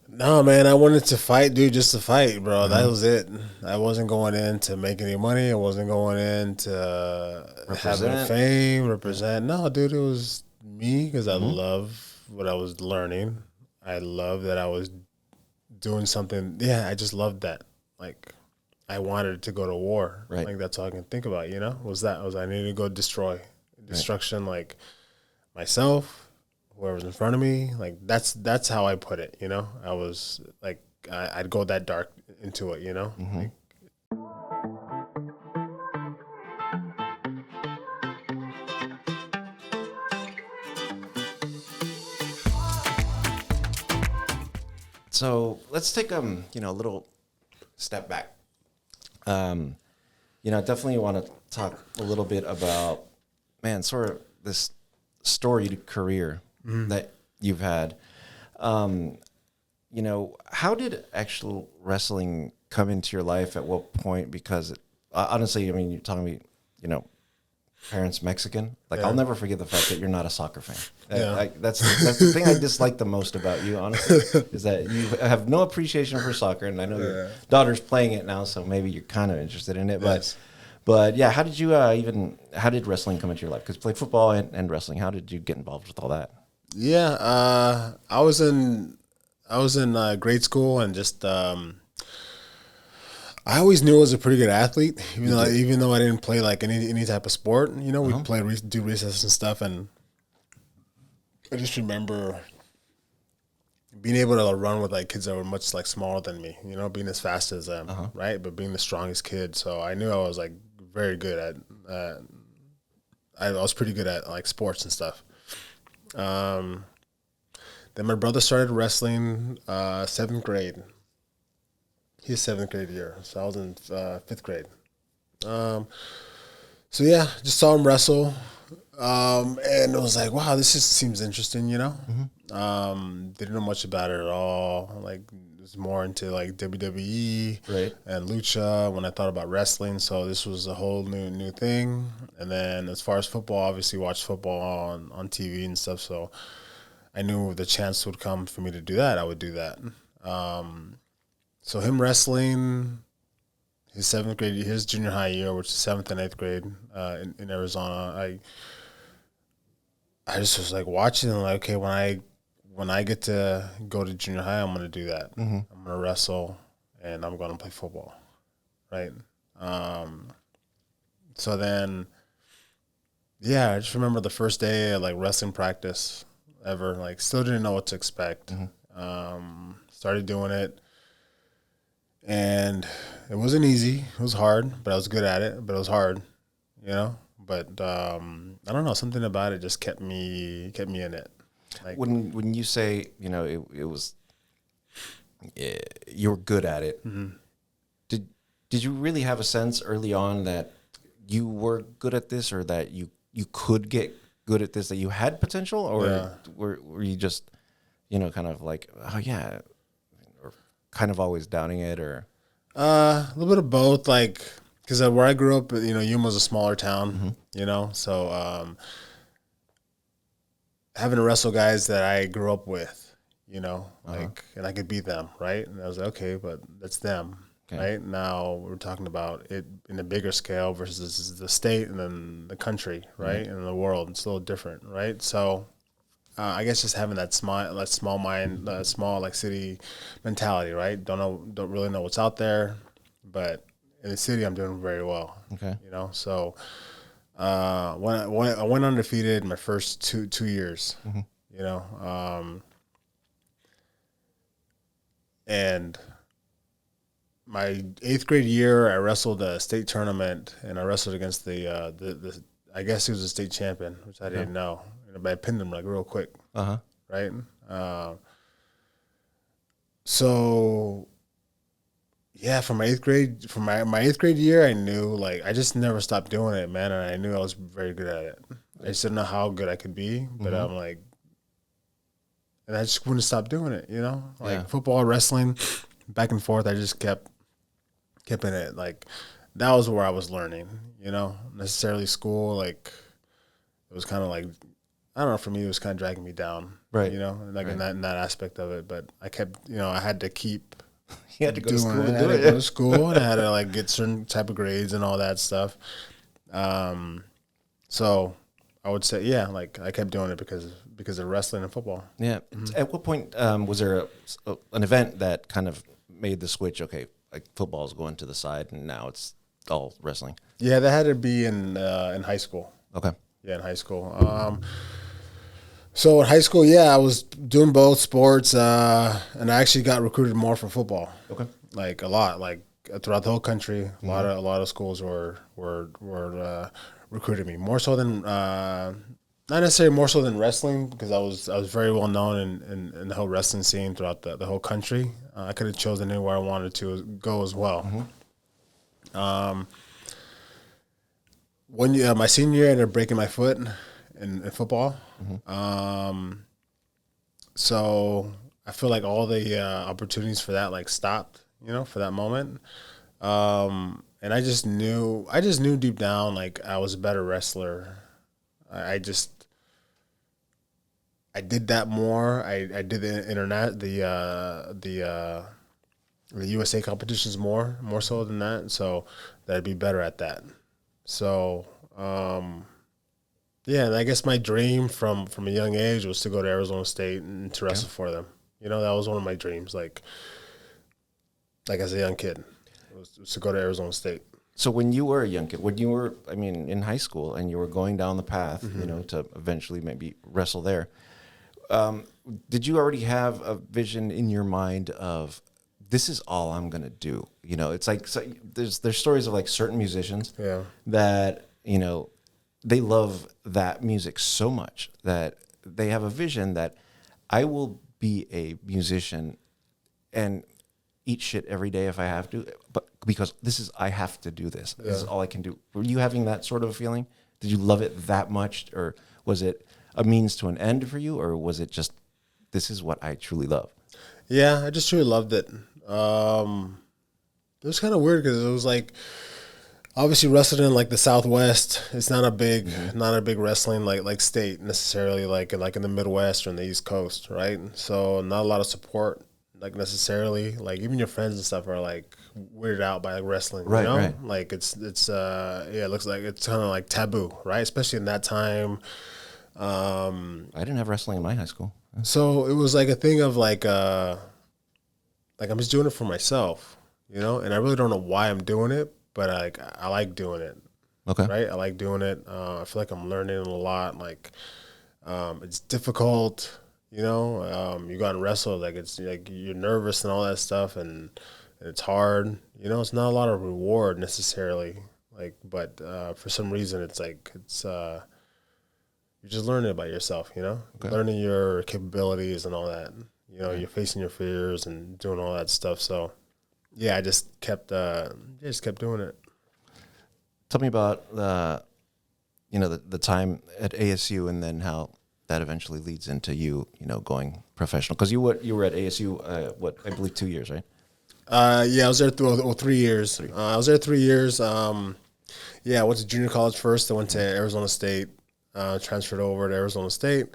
No, man, I wanted to fight, dude, just to fight, bro. That Uh-huh. was it. I wasn't going in to make any money. I wasn't going in to have any Represent. fame, Yeah. represent. No, dude, it was me because I Mm-hmm. love what I was learning. I love that I was doing something. Yeah, I just loved that. Like, I wanted to go to war. Right. Like, that's all I can think about, you know? Was I needed to go destroy. Right. Destruction, like myself, whoever's in front of me. Like that's how I put it. You know, I was like I'd go that dark into it. You know, Mm-hmm. like So let's take a little step back. Um, I definitely want to talk a little bit about, man, sort of this storied career that you've had. Um, how did actual wrestling come into your life? At what point? Because honestly, I mean, you're telling me, you know, parents Mexican. Like, I'll yeah, never forget the fact that you're not a soccer fan. yeah. That's the thing I dislike the most about you, honestly, is that you have no appreciation for soccer. And I know your Yeah. daughter's playing it now, so maybe you're kind of interested in it. Yes. But yeah, how did you how did wrestling come into your life? Because you played football and wrestling. How did you get involved with all that? Yeah. I was in grade school and just I always knew I was a pretty good athlete, even You though did. even though I didn't play like any type of sport. You know, Uh huh. we'd do recess and stuff, and I just remember being able to run with like kids that were much like smaller than me, you know, being as fast as them, Uh huh. right? But being the strongest kid, so I knew I was like very good at. I was pretty good at like sports and stuff. Um, then my brother started wrestling seventh grade. His seventh grade year, so I was in fifth grade. Um, so yeah, just saw him wrestle, and it was like, wow, this just seems interesting, you know. Hmm. Didn't know much about it at all. Like, was more into like WWE Right. and lucha when I thought about wrestling. So this was a whole new thing. And then as far as football, obviously watched football on TV and stuff. So I knew if the chance would come for me to do that, I would do that. So him wrestling his seventh grade, his junior high year, which is seventh and eighth grade in Arizona. I just was like watching and like, okay, when I get to go to junior high, I'm gonna do that. Hmm. I'm gonna wrestle and I'm gonna play football, right? Um, so then, yeah, I just remember the first day of like wrestling practice ever. Like, still didn't know what to expect. Hmm. Started doing it, and it wasn't easy. It was hard, but I was good at it. But it was hard, you know. But I don't know, something about it just kept me in it. Like, When you say it was you were good at it, did did you really have a sense early on that you were good at this, or that you could get good at this, that you had potential, or yeah. were you just kind of like, oh yeah, or kind of always doubting it, or A little bit of both, like because where I grew up, you know, Yuma's a smaller town, Mhm. you know, so having to wrestle guys that I grew up with, you know, Uh-huh. like, and I could beat them, right? And I was like, okay, but that's them, Okay. right? Now we're talking about it in a bigger scale versus the state and then the country, Mhm. right, and the world. It's a little different, right? So I guess just having that small mind, small like city mentality, right? Don't really know what's out there, but in the city, I'm doing very well, Okay. you know. So when I went undefeated my first two years, Mhm. you know, and my eighth grade year, I wrestled a state tournament, and I wrestled against the I guess he was a state champion, which I Okay. didn't know, but I pinned him like real quick, Uh-huh. right? Uh, so yeah, from my eighth grade year, I knew like I just never stopped doing it, man, and I knew I was very good at it. I just didn't know how good I could be, but Mhm. I'm like, and I just wouldn't stop doing it, you know, Yeah. like football, wrestling, back and forth. I just kept in it. Like that was where I was learning, you know, necessarily school. Like it was kind of like I don't know, for me, it was kind of dragging me down, Right. you know, like Right. in that aspect of it. But I kept, you know, I had to keep You had to go to doing school it. to I do had to it. go to school and I had to like get certain type of grades and all that stuff. So I would say, yeah, like I kept doing it because of wrestling and football. Yeah. At what point was there an event that kind of made the switch? Okay, like football's going to the side, and now it's all wrestling. Yeah, that had to be in high school. Okay. Yeah, in high school. So in high school, yeah, I was doing both sports, and I actually got recruited more for football. Okay. Like a lot, like throughout the whole country, a lot of schools were recruiting me more so than not necessarily more so than wrestling, because I was very well known in the whole wrestling scene throughout the whole country. I could have chosen anywhere I wanted to go as well. One year, my senior year, I ended up breaking my foot in football. So I feel like all the opportunities for that like stopped, you know, for that moment. And I just knew deep down like I was a better wrestler. I just I did that more. I did the USA competitions more so than that. So that I'd be better at that. So yeah, and I guess my dream from a young age was to go to Arizona State and to wrestle for them. You know, that was one of my dreams. Like as a young kid, was to go to Arizona State. So when you were a young kid, when you were, I mean, in high school, and you were going down the path, you know, to eventually maybe wrestle there, did you already have a vision in your mind of this is all I'm gonna do? You know, it's like so there's stories of like certain musicians that you know they love that music so much that they have a vision that I will be a musician and eat shit every day if I have to, but because I have to do this. This is all I can do. Were you having that sort of a feeling? Did you love it that much, or was it a means to an end for you, or was it just this is what I truly love? Yeah, I just truly loved it. It was kind of weird because it was like obviously wrestling in like the Southwest. It's not a big wrestling like state necessarily like in the Midwest or in the East Coast, right? So not a lot of support like necessarily. Like even your friends and stuff are like weirded out by like wrestling, Right, you know? right. Like it's yeah, it looks like it's kind of like taboo, right? Especially in that time. I didn't have wrestling in my high school. So it was like a thing of like I'm just doing it for myself, you know, and I really don't know why I'm doing it, but I like doing it, Okay. right? I like doing it. I feel like I'm learning a lot. Like it's difficult, you know. You go out and wrestle, like it's like you're nervous and all that stuff, and it's hard. You know, it's not a lot of reward necessarily, like, but for some reason, it's like you're just learning about yourself, you know, learning your capabilities and all that. You know, you're facing your fears and doing all that stuff. So, yeah, I just kept doing it. Tell me about the time at ASU, and then how that eventually leads into you going professional, because you were at ASU what I believe 2 years, right? Yeah, I was there through 3 years. I was there 3 years. Yeah, I went to junior college first. I went to Arizona State. Transferred over to Arizona State.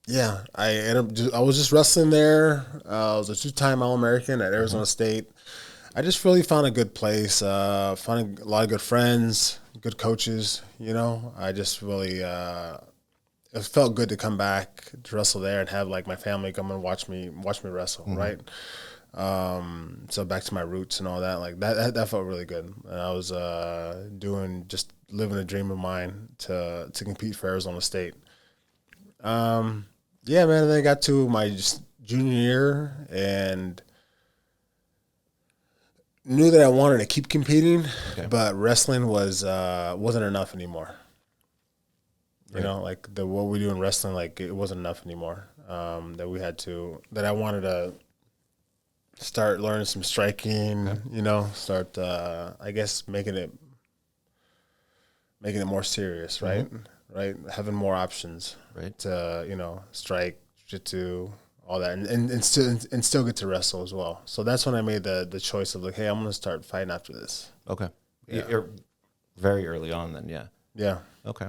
Yeah, I was just wrestling there. I was a 2-time All-American at Arizona State. I just really found a good place. Found a lot of good friends, good coaches. You know, I just really it felt good to come back to wrestle there and have like my family come and watch me wrestle. Right. So back to my roots and all that, like that felt really good. And I was living a dream of mine to compete for Arizona State. Yeah, man. And then I got to my junior year and knew that I wanted to keep competing, but wrestling wasn't enough anymore. You know, like what we do in wrestling, like it wasn't enough anymore. That I wanted to start learning some striking, you know, start, I guess, making it more serious, right? Right. Having more options, Right. To, you know, strike, jiu-jitsu, all that, and still get to wrestle as well. So that's when I made the choice of like, hey, I'm going to start fighting after this. Okay. Yeah. very early on then. Yeah. Yeah. Okay.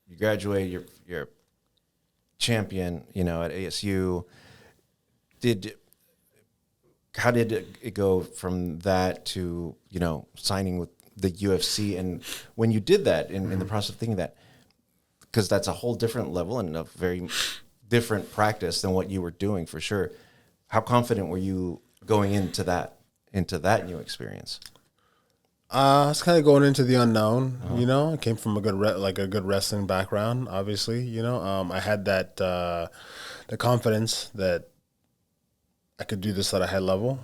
You graduate, you're champion, at ASU. How did it go from that to, signing with the UFC? And when you did that, in the process of thinking that, because that's a whole different level and a very different practice than what you were doing for sure. How confident were you going into that new experience? I was kind of going into the unknown, I came from a good wrestling background, obviously, I had that, the confidence that I could do this at a high level.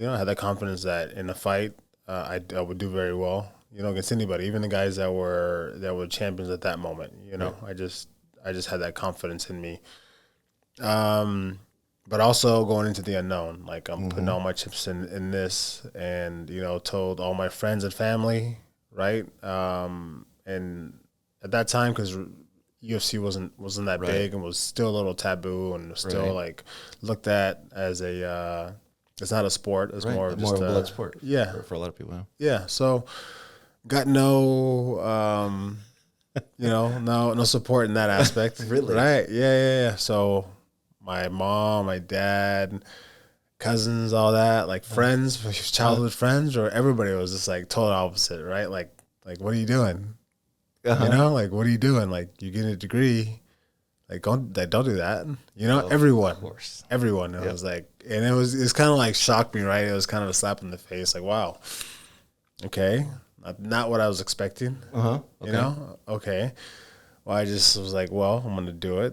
I had that confidence that in a fight, I would do very well, against anybody, even the guys that were champions at that moment, Right. I just had that confidence in me. But also going into the unknown, like I'm putting all my chips in this, and told all my friends and family, right? And at that time, because UFC wasn't that Right. big and was still a little taboo and was still Right. like looked at as it's not a sport, it's Right. more of just of a blood sport. yeah, For a lot of people. yeah. So got no no support in that aspect. Really? Right. Yeah. So my mom, my dad, cousins, all that, like friends, childhood friends, or everybody was just like total opposite, right? Like what are you doing? Like what are you doing? Like you're getting a degree. Like don't do that. Everyone. Of course. Everyone. It was like, and it's kind of like shocked me, right? It was kind of a slap in the face. Like, wow. Okay. Not what I was expecting. Okay. Okay. Well, I just was like, well, I'm going to do it.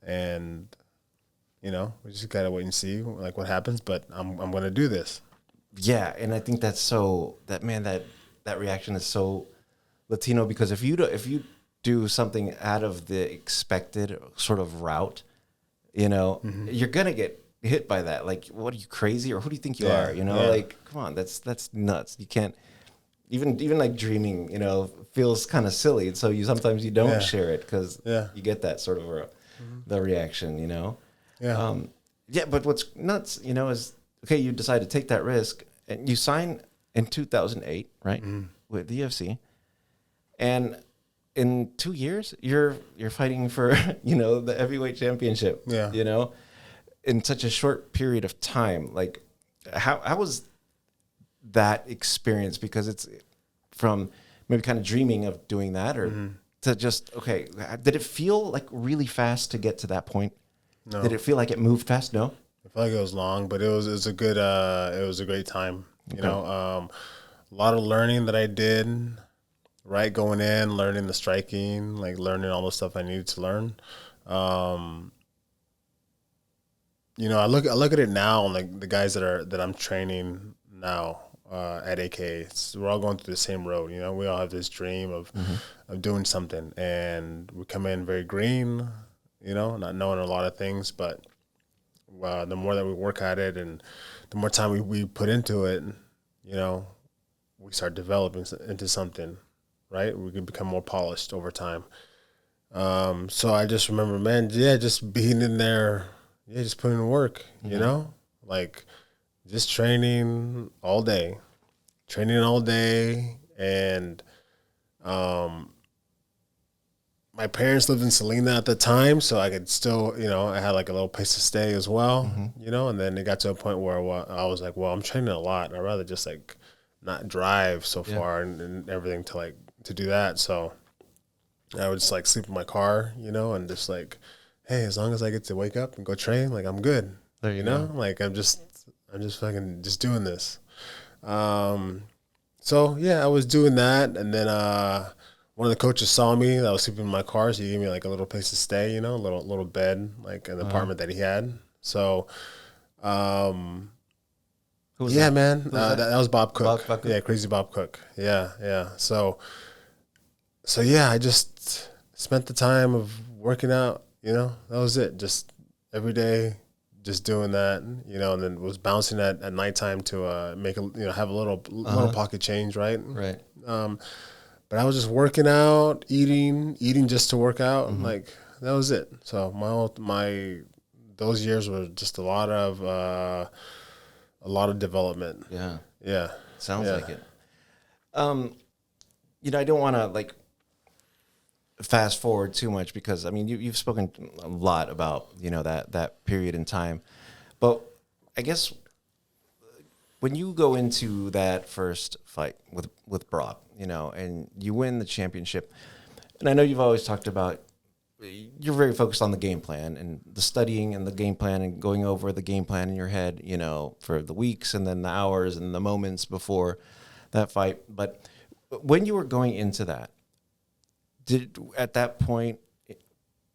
And, we just got to wait and see like what happens, but I'm going to do this. Yeah. And I think that's that reaction is so Latino, because if you do something out of the expected sort of route, you're going to get hit by that. Like, what are you, crazy? Or who do you think you are? Like, come on, that's nuts. You can't even like dreaming, feels kind of silly. And so sometimes you don't share it because you get that sort of the reaction, Yeah. But what's nuts, is, okay, you decide to take that risk and you sign in 2008, right? With the UFC. And in 2 years, you're fighting for, the heavyweight championship, Yeah. In such a short period of time. Like, how was that experience? Because it's from maybe kind of dreaming of doing that, or to just, okay, did it feel like really fast to get to that point? No. Did it feel like it moved fast? No? I feel like it was long, but it was a good, it was a great time, a lot of learning that I did, right? Going in, learning the striking, like learning all the stuff I needed to learn. I look at it now, like the guys that I'm training now at AK. We're all going through the same road. We all have this dream of doing something, and we come in very green. Not knowing a lot of things, but the more that we work at it, and the more time we put into it, we start developing into something, right? We can become more polished over time. So I just remember, man, just being in there. Yeah, just putting in work, like just training all day, and my parents lived in Salina at the time, so I could still, I had like a little place to stay as well, and then it got to a point where I was like, well, I'm training a lot. I'd rather just like not drive so far and everything to do that. So I would just like sleep in my car, and just like, hey, as long as I get to wake up and go train, like I'm good. There you go. Like I'm just fucking just doing this. So yeah, I was doing that, and then one of the coaches saw me. I was sleeping in my car, so he gave me like a little place to stay, a little bed, like an apartment that he had. So, Who was yeah, that? man, that was Bob Cook. Bob Cook? Yeah, crazy Bob Cook. Yeah. So yeah, I just spent the time of working out. That was it. Just every day, just doing that. And then was bouncing at nighttime to make have a little pocket change, right? Right. But I was just working out, eating just to work out. Like that was it. So my those years were just a lot of a lot of development. Yeah. Yeah. Sounds like it. You know, I don't want to like fast forward too much because I mean, you've spoken a lot about, you know, that period in time, but I guess when you go into that first fight with Brock, you know, and you win the championship, and I know you've always talked about you're very focused on the game plan and the studying and the game plan and going over the game plan in your head, you know, for the weeks and then the hours and the moments before that fight. But when you were going into that, at that point,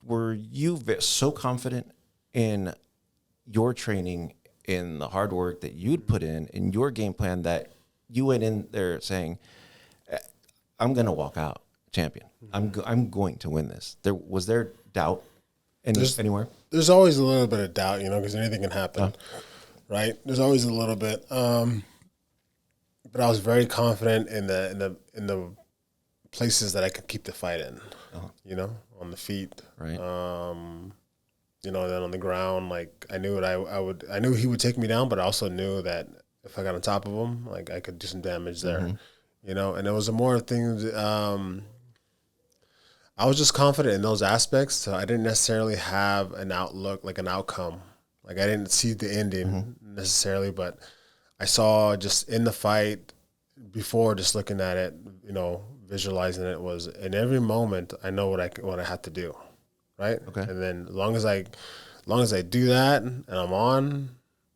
were you so confident in your training, in the hard work that you'd put in your game plan, that you went in there saying, I'm going to walk out champion. I'm going to win this. Was there doubt anywhere? There's always a little bit of doubt, you know, because anything can happen, right? There's always a little bit. But I was very confident in the places that I could keep the fight in, you know, on the feet, right? You know, then on the ground, like I knew I knew he would take me down, but I also knew that if I got on top of him, like I could do some damage there, you know. And it was a more thing. I was just confident in those aspects, so I didn't necessarily have an outlook, like an outcome. Like I didn't see the ending necessarily, but I saw just in the fight before, just looking at it, you know, visualizing it, was in every moment I know what I have to do, right? Okay. And then as long as I do that and I'm on,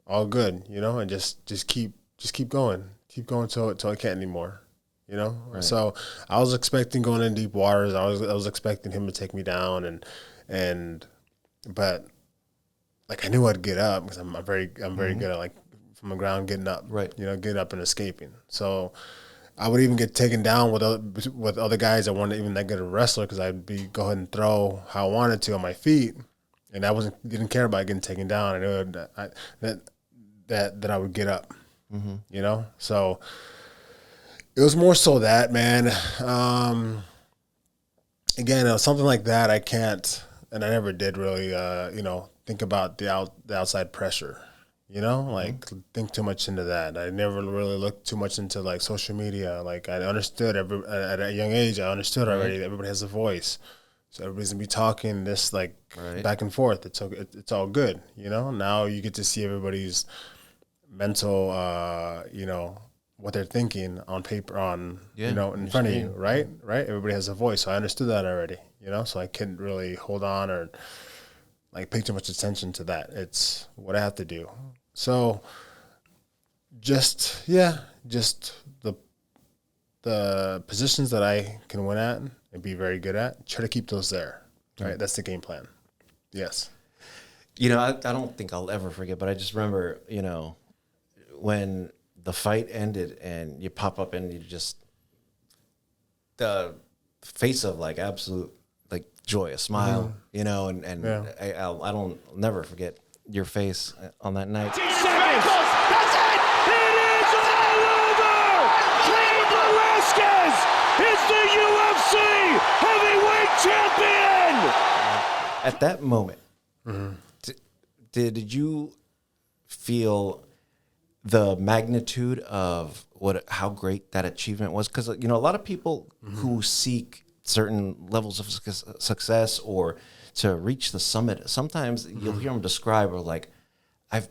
all good, you know, and just keep going till I can't anymore. You know, right. So I was expecting going in deep waters. I was expecting him to take me down, but like I knew I'd get up because I'm very good at like from the ground getting up, right? You know, getting up and escaping. So I would even get taken down with other guys that weren't even that good a wrestler because I'd go ahead and throw how I wanted to on my feet, and I didn't care about getting taken down. I knew that I would get up, you know, so. It was more so that, man. Again, it was something like that. I can't, and I never did really, you know, think about the outside pressure. You know, like think too much into that. I never really looked too much into like social media. Like I understood at a young age. I understood already that everybody has a voice, so everybody's gonna be talking this like back and forth. It's all good. You know. Now you get to see everybody's mental, you know, what they're thinking on paper, you know, in front of you, right? Everybody has a voice, so I understood that already, you know, so I couldn't really hold on or like pay too much attention to that. It's what I have to do. So just the positions that I can win at and be very good at, try to keep those there, right? That's the game plan. Yes. You know, I don't think I'll ever forget, but I just remember, you know, when the fight ended and you pop up and you just the face of like absolute like joy, a smile, you know, and I don't never forget your face on that night. 10 seconds. That's it. It is all over. Cain Velasquez is the UFC heavyweight champion. At that moment, did you feel the magnitude of how great that achievement was? Because, you know, a lot of people who seek certain levels of success or to reach the summit, sometimes you'll hear them describe or like, I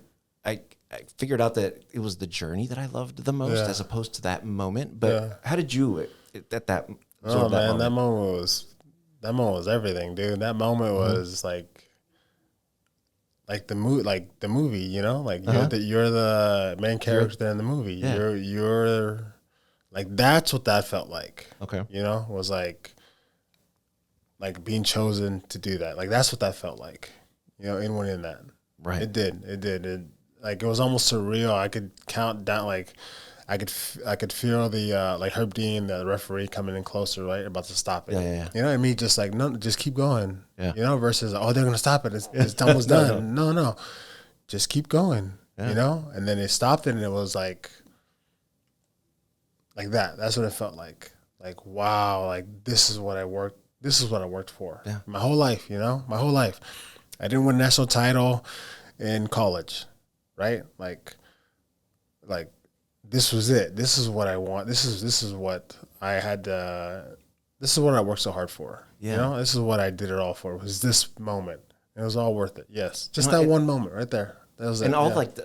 figured out that it was the journey that I loved the most as opposed to that moment. But how did you at that? Oh man, that moment was everything, dude. That moment was like the movie, you know, like you're the main character in the movie. Yeah. You're like, that's what that felt like. Okay. You know, was like being chosen to do that. Like that's what that felt like, you know, in winning that. Right. It did. Like it was almost surreal. I could count down, like I could feel the like Herb Dean, the referee, coming in closer, right, about to stop it. Yeah. You know what I mean? Just like, no, just keep going. Yeah. You know, versus, oh, they're gonna stop it. It's almost done. No, just keep going. Yeah. You know, and then they stopped it, and it was like that. That's what it felt like. Like, wow, like this is what I worked. This is what I worked for. Yeah. My whole life. You know, my whole life. I didn't win a national title in college, right? Like, like, this was it. This is what I want. This is what I had. This is what I worked so hard for. Yeah. You know, this is what I did it all for. Was this moment. It was all worth it. Yes, just that one moment right there. That was and it. all Yeah. like,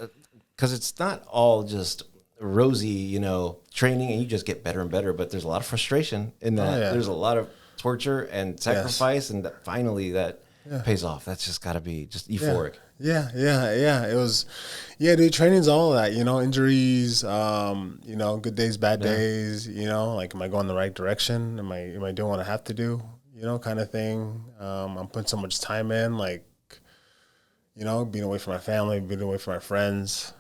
because it's not all just rosy, you know, training and you just get better and better. But there's a lot of frustration in that. Oh, yeah. There's a lot of torture and sacrifice, and that finally that pays off. That's just got to be just euphoric. Yeah. It was, dude, training's all of that, you know, injuries, you know, good days, bad days, you know, like, am I going the right direction? Am I doing what I have to do? You know, kind of thing. I'm putting so much time in, like, you know, being away from my family, being away from my friends,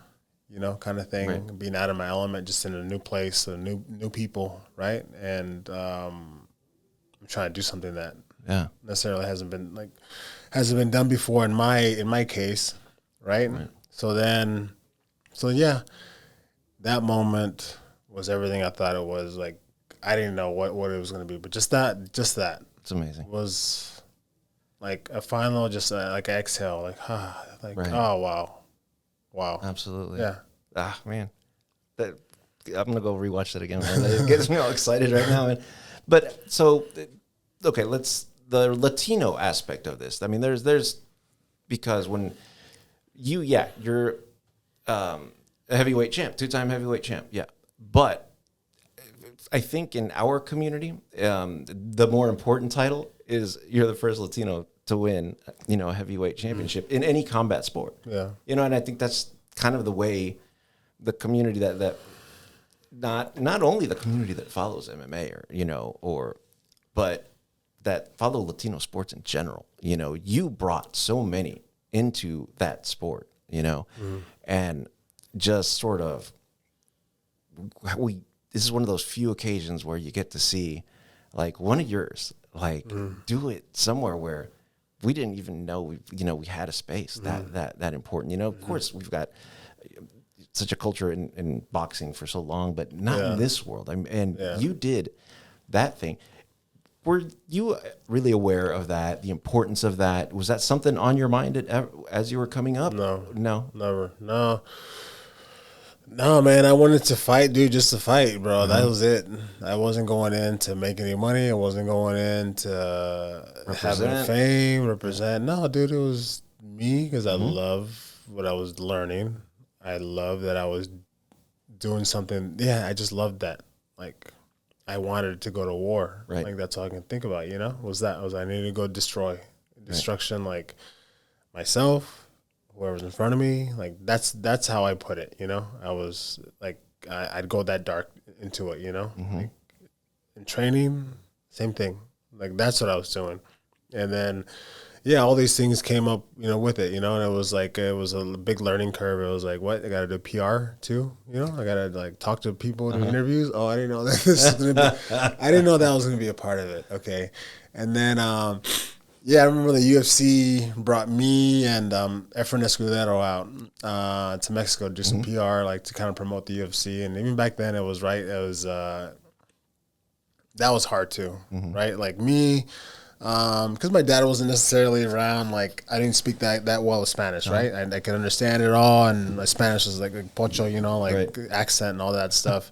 you know, kind of thing, being out of my element, just in a new place, new people. Right. And, I'm trying to do something that necessarily hasn't been done before in my case, right? So yeah, that moment was everything I thought it was. Like, I didn't know what it was going to be, but just that It's amazing. was like a final, just like an exhale, like oh wow, Absolutely. yeah. Ah, man, I'm gonna go rewatch that again. Man. It gets me all excited right now, man. But so, okay, the Latino aspect of this. I mean, there's because when you're a heavyweight champ, 2-time heavyweight champ, but I think in our community, the more important title is you're the first Latino to win, you know, a heavyweight championship in any combat sport. Yeah. You know, and I think that's kind of the way the community that not only the community that follows MMA but that follow Latino sports in general. You know, you brought so many into that sport, you know, and just sort of this is one of those few occasions where you get to see like one of yours, like do it somewhere where we didn't even know we had a space that important. You know, of course we've got such a culture in boxing for so long, but not in this world. You did that thing. Were you really aware of that, the importance of that? Was that something on your mind as you were coming up? No, Never. No, man, I wanted to fight, dude, just to fight, bro. That was it. I wasn't going in to make any money. I wasn't going in to have any fame, represent. No, dude, it was me because I love what I was learning. I love that I was doing something. Yeah, I just loved that. Like, I wanted to go to war. Right. Like, that's all I can think about, you know? I needed to go destruction, like, myself, whoever's in front of me. Like, that's how I put it, you know? I was, like, I'd go that dark into it, you know? Like, in training, same thing. Like, that's what I was doing. And then, yeah, all these things came up, you know, with it, you know, and it was a big learning curve. It was like, what? I got to do PR too, you know? I got to like talk to people, do interviews. Oh, I didn't know that this was gonna be, I didn't know that was going to be a part of it. Okay. And then, yeah, I remember the UFC brought me and Efren Escudero out to Mexico to do some PR, like to kind of promote the UFC. And even back then, it was that was hard too, right? Like me, because my dad wasn't necessarily around. Like, I didn't speak that well of Spanish, right? I could understand it all, and my Spanish was like pocho, you know, like accent and all that stuff.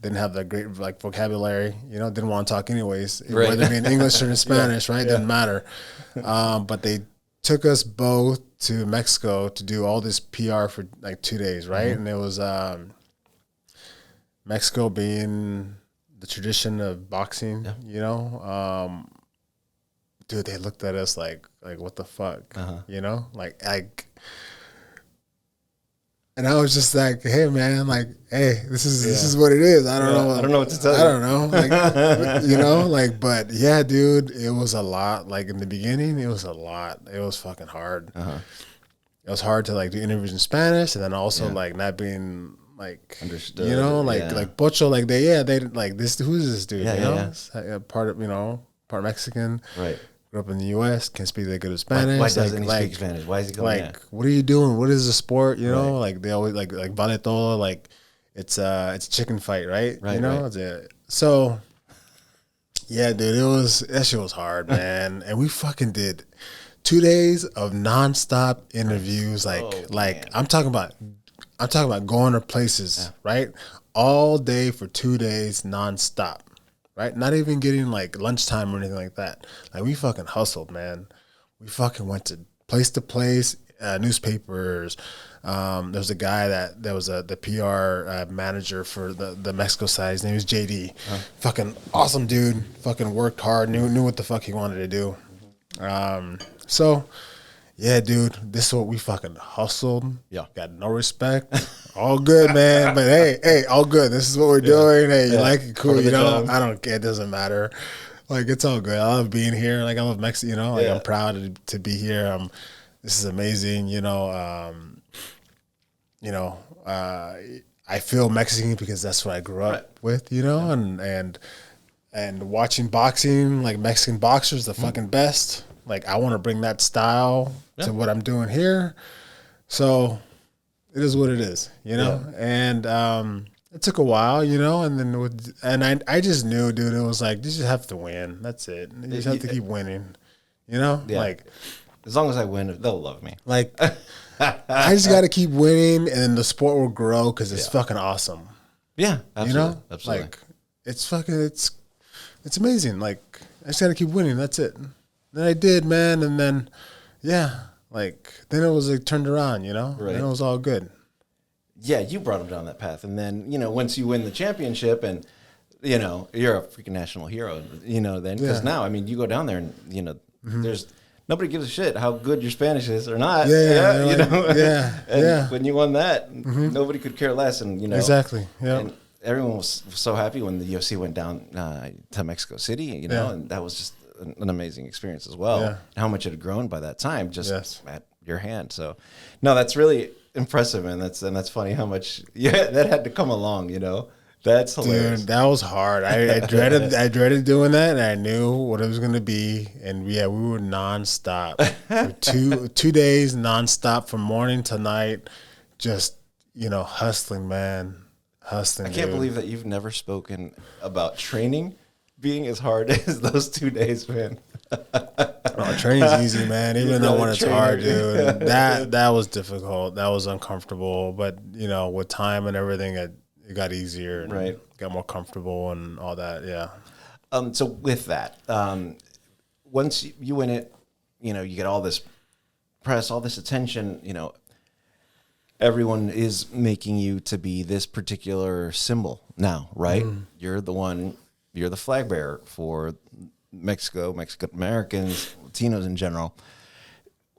Didn't have that great like vocabulary, you know. Didn't want to talk anyways, whether it be in English or in Spanish, right? Didn't matter. But they took us both to Mexico to do all this PR for like 2 days, right? And it was Mexico being the tradition of boxing, you know. Dude, they looked at us like what the fuck, you know, like, and I was just like, hey man, like, hey, this is what it is. I don't know what to tell you. I don't know, like, you know, like, but yeah, dude, it was a lot. Like in the beginning, it was a lot. It was fucking hard. It was hard to like do interviews in Spanish, and then also like not being like Understood, you know, like pocho, like they like this. Who's this dude? Yeah, you know, part of part Mexican, right. Grew up in the U.S., can't speak that good of Spanish. Why doesn't he speak Spanish? Why is he coming like, what are you doing? What is the sport? You know, like they always like vale todo, like it's a chicken fight, right? You know, so yeah, dude, that shit was hard, man. And we fucking did 2 days of nonstop interviews, like I'm talking about I'm talking about going to places, right? All day for 2 days nonstop, right? Not even getting like lunchtime or anything like that. Like we fucking hustled, man. We fucking went to place, newspapers. There was a guy that was the PR manager for the Mexico side. His name was JD. Fucking awesome dude. Fucking worked hard. Knew what the fuck he wanted to do. So, yeah, dude, this is what we fucking hustled. Yeah. Got no respect. All good, man. But hey, all good. This is what we're doing. Hey, you like it? Cool. You know, I don't care. It doesn't matter. Like, it's all good. I love being here. Like, I love Mexico, you know. Like, I'm proud to be here. This is amazing, you know. I feel Mexican because that's what I grew up with, you know, and watching boxing, like Mexican boxers, the fucking best. Like, I want to bring that style to what I'm doing here. So it is what it is, you know? Yeah. And it took a while, you know, and then I just knew, dude, it was like, you just have to win. That's it. You just have to keep winning, you know? Yeah. Like, as long as I win, they'll love me. Like, I just got to keep winning, and then the sport will grow because it's fucking awesome. Yeah, absolutely. You know? Absolutely. Like, it's fucking, it's amazing. Like, I just got to keep winning. That's it. Then I did, man, and then, like, then it was like turned around, you know? Right. And it was all good. Yeah, you brought him down that path. And then, you know, once you win the championship and, you know, you're a freaking national hero, you know, then. Because now, I mean, you go down there and, you know, there's nobody gives a shit how good your Spanish is or not. Yeah, you know? And when you won that, nobody could care less. And, you know. Exactly, yeah. And everyone was so happy when the UFC went down to Mexico City, you know, and that was just an amazing experience as well. Yeah. And how much it had grown by that time just at your hand. So, no, that's really impressive, and that's funny how much that had to come along, you know. That's hilarious. Dude, that was hard. I dreaded doing that, and I knew what it was going to be. And we were nonstop for 2 days, nonstop from morning to night, just, you know, hustling, man, hustling. I can't believe that you've never spoken about training being as hard as those 2 days, man. Oh, training's easy, man. Even though when it's hard, dude, that was difficult. That was uncomfortable. But, you know, with time and everything, it got easier and got more comfortable and all that. Yeah. So with that, once you win it, you know, you get all this press, all this attention, you know, everyone is making you to be this particular symbol now, right? You're the flag bearer for Mexican Americans, Latinos in general.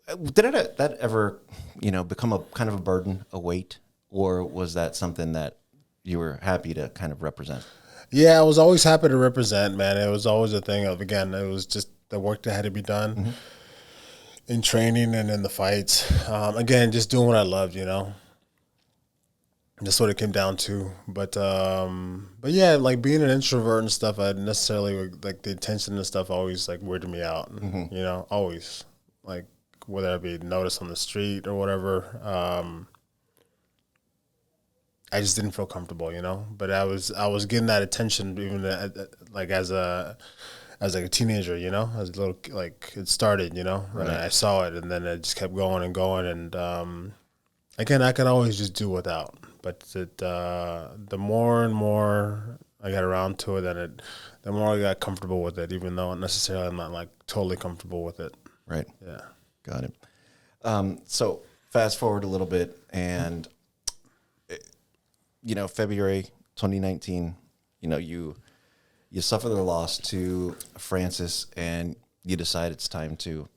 Did that ever, you know, become a kind of a burden, a weight, or was that something that you were happy to kind of represent? Yeah, I was always happy to represent, man. It was always a thing of, again, it was just the work that had to be done in training and in the fights. Again, just doing what I loved, you know. That's what it came down to. But yeah, like being an introvert and stuff, I necessarily, like the attention and stuff always like weirded me out, you know, always. Like whether I be noticed on the street or whatever, I just didn't feel comfortable, you know. But I was getting that attention even like as a teenager, you know, as a little, like it started, you know, and I saw it, and then it just kept going and going, and again, I could always just do without. But the more and more I got around to it, the more I got comfortable with it, even though necessarily I'm not like totally comfortable with it. Right. Yeah. Got it. So fast forward a little bit, and you know, February 2019, you know, you suffer the loss to Francis, and you decide it's time to,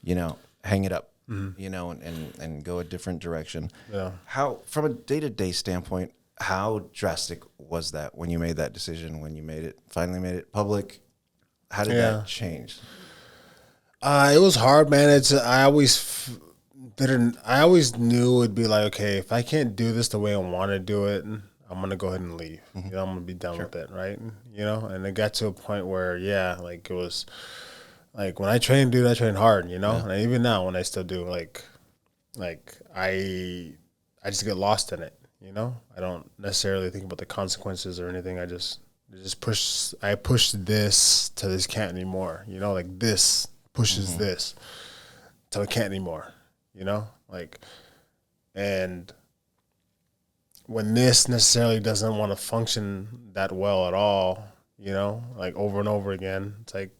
you know, hang it up. You know, and go a different direction. Yeah. How, from a day-to-day standpoint, how drastic was that when you made that decision, when you finally made it public? How did that change? It was hard, man. I always knew it'd be like, okay, if I can't do this the way I want to do it, I'm going to go ahead and leave. You know, I'm going to be done with it, right? You know, and it got to a point where, like it was, like when I train, dude, I train hard, you know, and even now when I still do, like I just get lost in it, you know. I don't necessarily think about the consequences or anything. I push this till this can't anymore, you know, like this pushes this till it can't anymore, you know, like, and when this necessarily doesn't want to function that well at all, you know, like over and over again, it's like,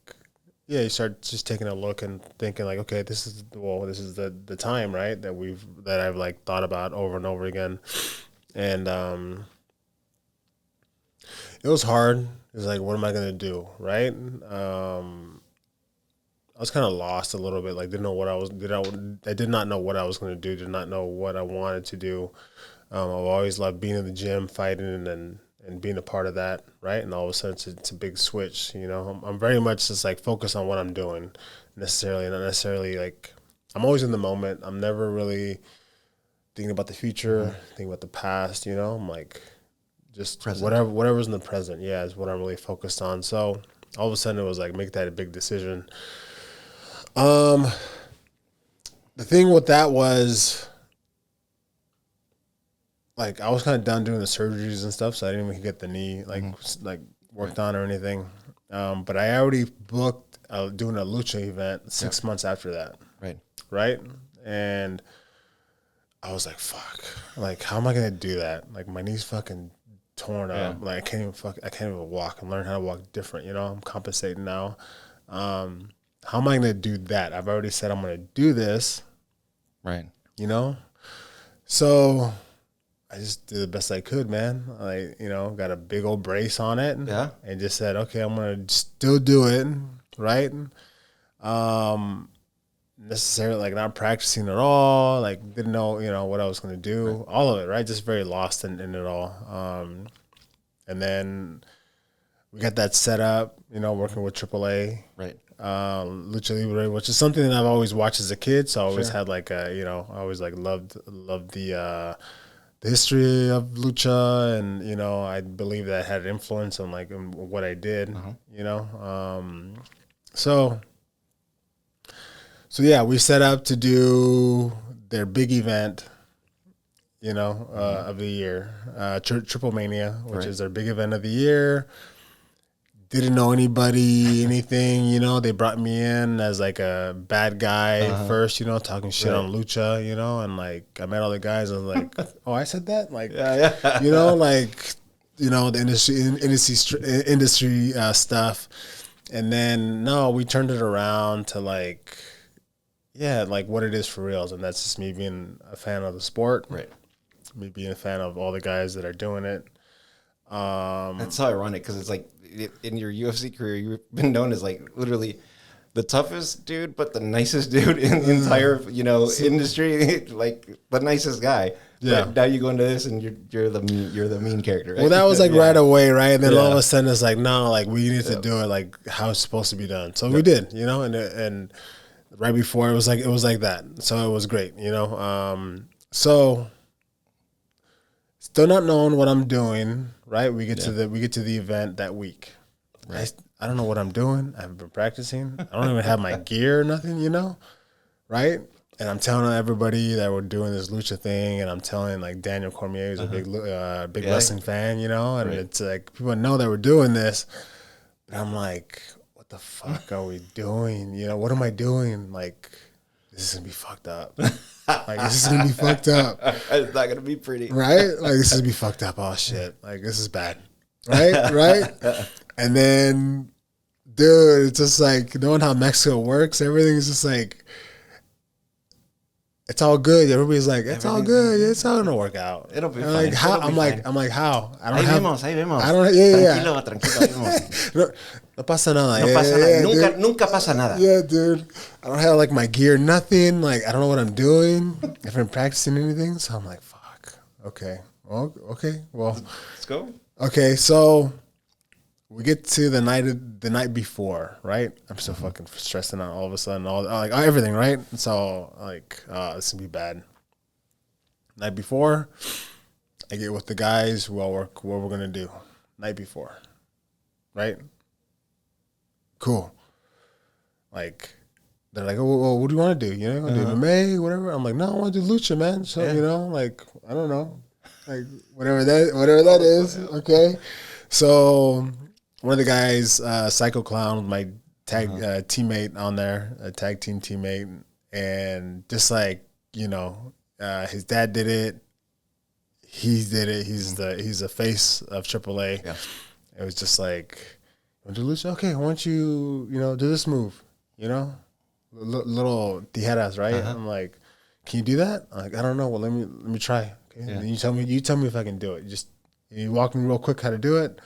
yeah, you start just taking a look and thinking like, okay, this is the time, right, that I've like thought about over and over again. And it was hard. It was like, what am I gonna do, right? I was kind of lost a little bit. Like, didn't know what I did not know what I was gonna do. Did not know what I wanted to do. I've always loved being in the gym, fighting, and being a part of that, right? And all of a sudden, it's a big switch. You know, I'm very much just like focused on what I'm doing, not necessarily like I'm always in the moment. I'm never really thinking about the future, thinking about the past. You know, I'm like just Present. whatever's in the present. Yeah, is what I'm really focused on. So all of a sudden, it was like make that a big decision. The thing with that was, like, I was kind of done doing the surgeries and stuff, so I didn't even get the knee like worked on or anything. But I already booked doing a lucha event 6 months after that, right? And I was like, fuck, like, how am I gonna do that? Like, my knee's fucking torn up. Like, I can't even walk and learn how to walk different. You know, I'm compensating now. How am I gonna do that? I've already said I'm gonna do this, Right. you know. So I just did the best I could, man. I, got a big old brace on it, and just said, okay, I'm gonna still do it, right? Necessarily like not practicing at all, like didn't know, what I was gonna do, all of it, right? Just very lost in it all. And then we got that set up, working with AAA, Right. Lucha Libre, which is something that I've always watched as a kid. So I always had like I always like loved the history of lucha, and I believe that had influence on like in what I did. So yeah, we set up to do their big event, of the year, Triple Mania, which is their big event of the year. Didn't know anybody, anything, they brought me in as like a bad guy first, talking shit on lucha, and like I met all the guys. I was like, oh, I said that? Like, the industry stuff. And then, no, we turned it around to like, like what it is for reals. And that's just me being a fan of the sport. Right. Me being a fan of all the guys that are doing it. That's so ironic because it's like in your UFC career, you've been known as like literally the toughest dude, but the nicest dude in the entire industry, like the nicest guy. Yeah. But now you go into this and you're the mean character. Right? Well, that was like right away, right? And then all of a sudden it's like, no, like we need to do it like how it's supposed to be done. So we did, and right before it was like that. So it was great, So still not knowing what I'm doing, right? We get to the event that week. Right. I don't know what I'm doing. I haven't been practicing. I don't even have my gear or nothing, right? And I'm telling everybody that we're doing this lucha thing, and I'm telling like Daniel Cormier, who's a big wrestling fan, and it's like people know that we're doing this, but I'm like, what the fuck are we doing? What am I doing? Like, this is gonna be fucked up. Like, this is gonna be fucked up. It's not gonna be pretty, right? Like, this is gonna be fucked up. Oh shit! Like, this is bad, right? And then, dude, it's just like knowing how Mexico works. Everything's just like, it's all good. Everybody's like, it's all good. It's all gonna work out. It'll be fine. Like, how? I'm like, how? I don't have. Ahí vemos. I don't. Tranquilo. No pasa nada. No pasa nada. Nunca pasa nada. Yeah, dude. I don't have like my gear, nothing. Like, I don't know what I'm doing. I haven't been practicing anything. So I'm like, fuck. Okay. Well, okay. Well, let's go. Okay. So we get to the night before, right? I'm so fucking stressing out all of a sudden, everything, right? So like, this gonna be bad. Night before, I get with the guys what we're gonna do. Night before, right? Cool. Like, they're like, oh, well, what do you want to do? You want to do MMA, whatever? I'm like, no, I want to do lucha, man. So, like, I don't know. Like, whatever that is, okay? So, one of the guys, Psycho Clown, my tag teammate on there, a tag team teammate, and just like, his dad did it. he did it. He's the face of AAA. Yeah. It was just like, you want to do lucha? Okay, why don't you do this move? Little tijeras, right? I'm like, can you do that? I'm like, I don't know. Well, let me try. Okay, and you tell me if I can do it. You walk me real quick how to do it.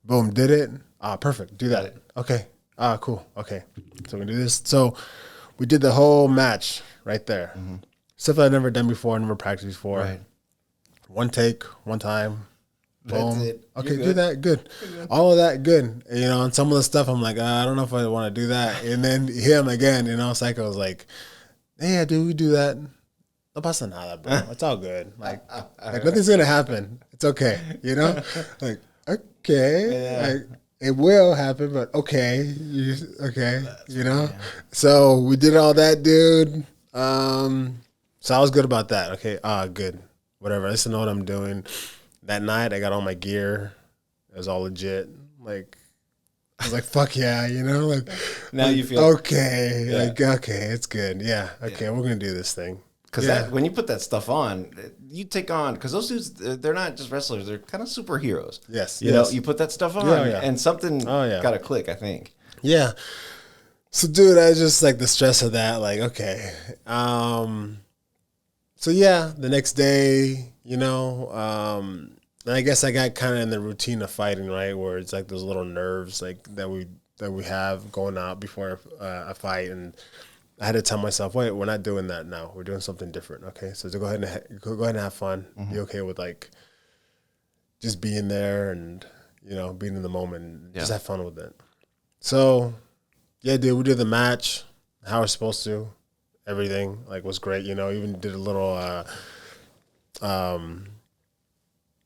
Boom, did it. Perfect. Do that. Okay. Cool. Okay. So we do this. So we did the whole match right there. Stuff I'd never done before, never practiced before. Right. One take, one time. Boom. That's it. Okay, do that. Good. All of that, good. And some of the stuff, I'm like, I don't know if I want to do that. And then him again, Psycho was like, yeah, dude, we do that. No pasa nada, bro. It's all good. Like nothing's going to happen. It's okay. Like, okay. Like, it will happen, but okay. Okay. So we did all that, dude. So I was good about that. Okay. Good. Whatever. I just know what I'm doing. That night, I got all my gear. It was all legit. Like, I was like, fuck yeah, Like, now you feel okay. Yeah. Like, okay, it's good. Yeah. Okay, we're going to do this thing. Because when you put that stuff on, you take on, because those dudes, they're not just wrestlers, they're kind of superheroes. Yes. You know, you put that stuff on, and something got to click, I think. Yeah. So, dude, I just like the stress of that. Like, okay. So, yeah, the next day, and I guess I got kind of in the routine of fighting, right, where it's like those little nerves like that we have going out before a fight, and I had to tell myself, wait, we're not doing that now. We're doing something different. Okay, so to go ahead and have fun, be okay with like just being there and being in the moment, and just have fun with it. So, yeah, dude, we did the match how we're supposed to. Everything like was great. Even did a little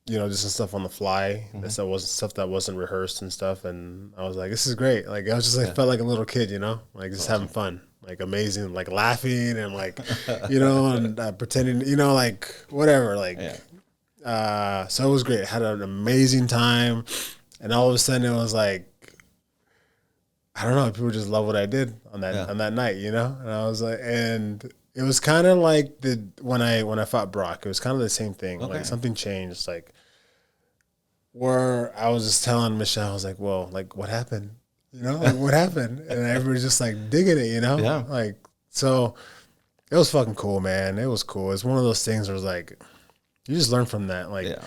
just some stuff on the fly. That wasn't stuff that wasn't rehearsed and stuff. And I was like, this is great. Like, I was just like, felt like a little kid, like just having fun, like amazing, like laughing and like, and pretending, like whatever, like, so it was great. I had an amazing time. And all of a sudden it was like, I don't know, people just love what I did on that night, And I was like, and it was kind of like when I fought Brock, it was kind of the same thing. Okay. Like something changed, like where I was just telling Michelle, I was like, well, like what happened? Like what happened? And everybody's just like digging it, Yeah. Like, so it was fucking cool, man. It was cool. It's one of those things where it's like, you just learn from that. Like, it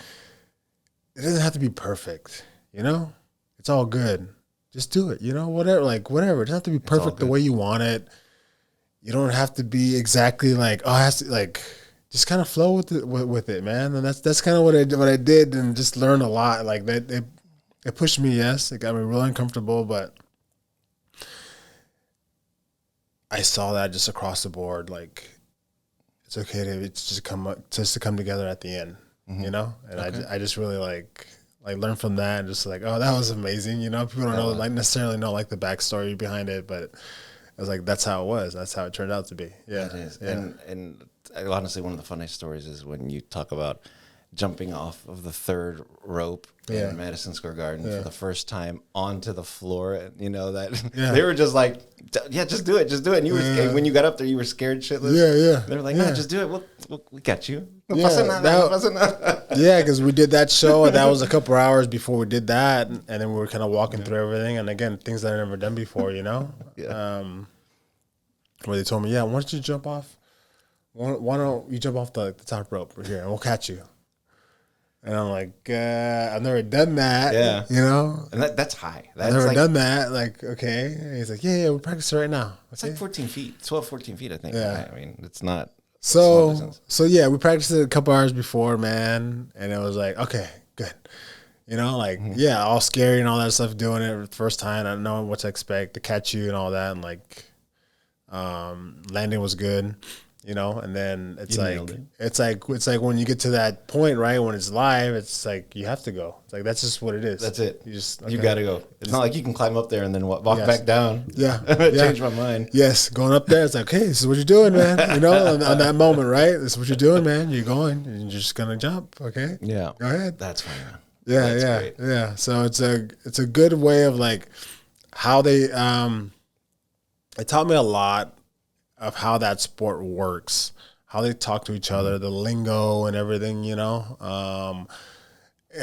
doesn't have to be perfect, It's all good. Just do it, whatever. It doesn't have to be perfect the way you want it. You don't have to be exactly like, it has to, like, just kind of flow with it, man. And that's kind of what I did, and just learned a lot. Like that, it pushed me. Yes, it got me really uncomfortable, but I saw that just across the board. Like, it's okay to just come together at the end, And I just really like learn from that, and just like, oh, that was amazing. People don't necessarily know like the backstory behind it, but I was like, that's how it was. That's how it turned out to be. Yeah, it is. Yeah. And honestly, one of the funniest stories is when you talk about jumping off of the third rope in Madison Square Garden for the first time onto the floor. And, they were just like, just do it. And you were when you got up there, you were scared shitless. Yeah. They were like, no, just do it. We got you. No pasa nada. Yeah, because we did that show, and that was a couple hours before we did that, and then we were kind of walking through everything, and again, things that I've never done before, where they told me, why don't you jump off? Why don't you jump off the top rope right here, and we'll catch you? And I'm like, I've never done that. Yeah. And that's high. I've never done that. Like, okay. And he's like, yeah, we're practicing right now. It's like 14 feet, 12, 14 feet, I think. Yeah. I mean, it's not. So yeah, we practiced it a couple hours before, man. And it was like, okay, good. All scary and all that stuff, doing it the first time, not knowing what to expect, to catch you and all that. And like, landing was good. And then it's like when you get to that point, right, when it's live, it's like you have to go. It's like that's just what it is. That's it. You got to go. It's not like you can climb up there and then walk back down. Yeah, Change my mind. Yes, going up there, it's like, hey, this is what you're doing, man. On that moment, right? This is what you're doing, man. You're going, and you're just gonna jump. Okay. Yeah. Go ahead. That's fine, man. Yeah, That's great. Yeah. So it's a good way of like how they it taught me a lot of how that sport works, how they talk to each other, the lingo and everything,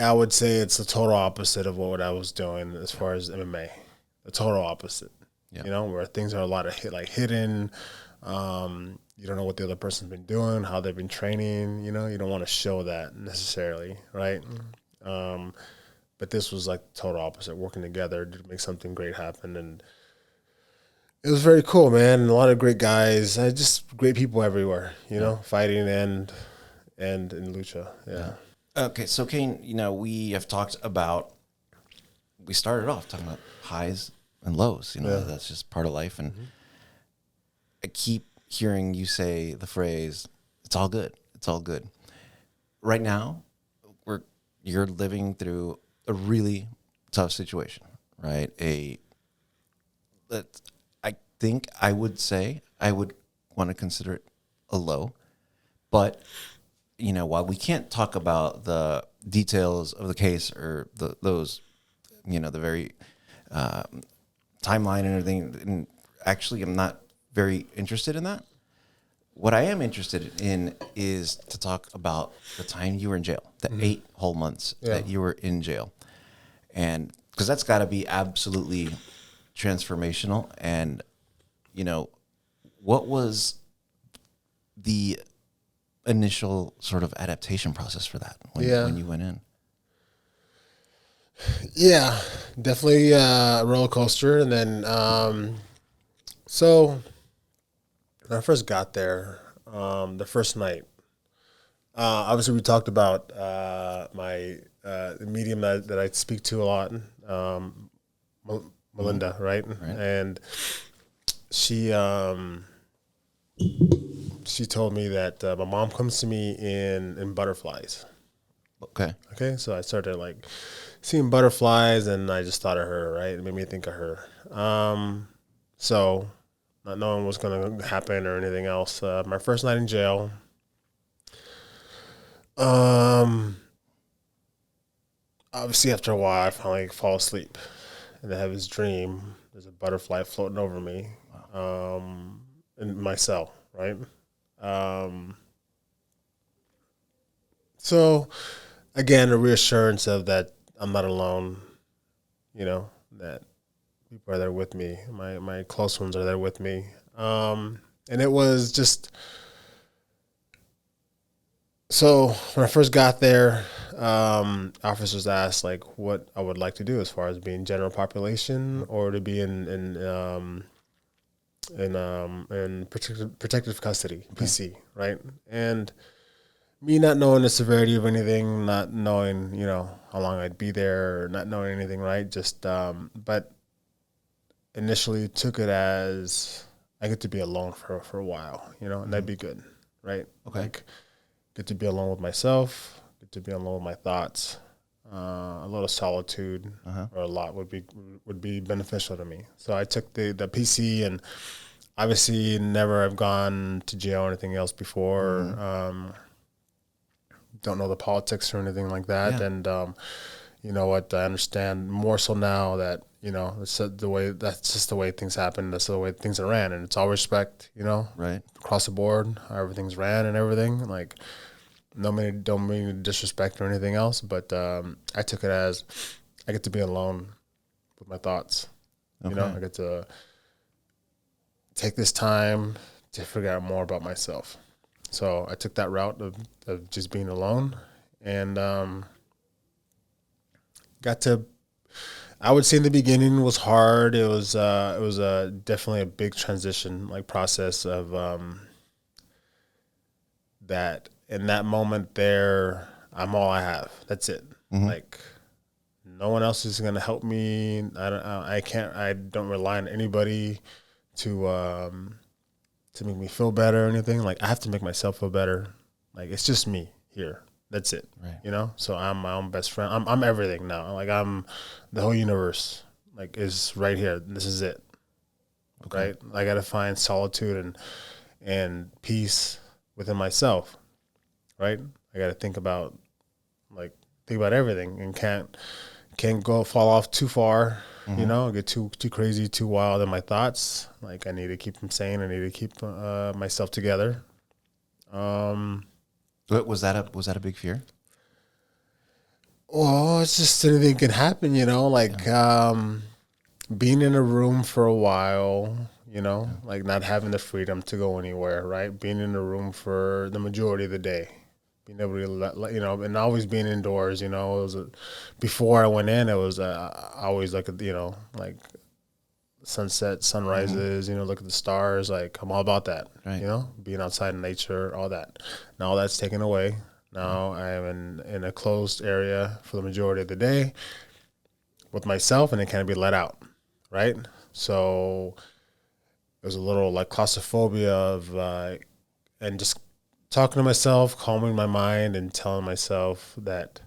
I would say it's the total opposite of what I was doing as far as MMA. The total opposite, where things are a lot of hidden. You don't know what the other person's been doing, how they've been training. You don't want to show that necessarily, right? But this was like total opposite, working together to make something great happen, and it was very cool, man. And a lot of great guys, just great people everywhere, fighting and in lucha, yeah. Okay, so Cain, we have talked about. We started off talking about highs and lows. That's just part of life, and I keep hearing you say the phrase, "It's all good. It's all good." Right now, you're living through a really tough situation, right? I think I would say I would want to consider it a low, but while we can't talk about the details of the case or those, the very timeline and everything, and actually I'm not very interested in that. What I am interested in is to talk about the time you were in jail, the 8 whole months that you were in jail. And because that's got to be absolutely transformational. And, what was the initial sort of adaptation process for that when you went in? Yeah, definitely a roller coaster. And then, so when I first got there, the first night, obviously we talked about my the medium that I speak to a lot, Melinda, right? And she told me that my mom comes to me in butterflies. Okay, so I started seeing butterflies, and I just thought of her, right? It made me think of her. So not knowing what's going to happen or anything else. My first night in jail. Obviously, after a while, I finally fall asleep, and I have this dream. There's a butterfly floating over me, in my cell, right? So, again, a reassurance of that I'm not alone. That people are there with me. My close ones are there with me. And it was just, so when I first got there, officers asked what I would like to do as far as being general population or to be in protective custody, PC, right? And me not knowing the severity of anything, not knowing, how long I'd be there, not knowing anything, right? Just, but initially took it as I get to be alone for a while, and that'd be good, right? Okay. Get to be alone with myself, get to be alone with my thoughts. A little solitude or a lot would be beneficial to me. So I took the PC, and obviously never have gone to jail or anything else before. Don't know the politics or anything like that. Yeah. And you know what, I understand more so now that, it's that's just the way things happen. That's the way things are ran, and it's all respect, right across the board, how everything's ran and everything. Don't mean to disrespect or anything else, but I took it as I get to be alone with my thoughts. Okay. I get to take this time to figure out more about myself. So I took that route of just being alone, and got to. I would say in the beginning was hard. It was definitely a big transition process of that. In that moment there, I'm all I have. That's it. No one else is gonna help me. I don't rely on anybody to make me feel better or anything. I have to make myself feel better. It's just me here. That's it. Right. So I'm my own best friend. I'm everything now. I'm the whole universe. Is right here. This is it. Okay. Right. I gotta find solitude and peace within myself. Right. I gotta think about everything, and can't fall off too far. Get too crazy, too wild in my thoughts. I need to keep them sane. I need to keep myself together. But was that a big fear? Well, it's just anything can happen, like being in a room for a while, like not having the freedom to go anywhere, right? Being in a room for the majority of the day, being able to, and always being indoors, before I went in, it was always like, like sunset, sunrises, look at the stars. Like I'm all about that, Right. being outside in nature, all that. Now all that's taken away. Now I am in a closed area for the majority of the day with myself, and it can't be let out, right? So there's a little like claustrophobia of, and just talking to myself, calming my mind, and telling myself that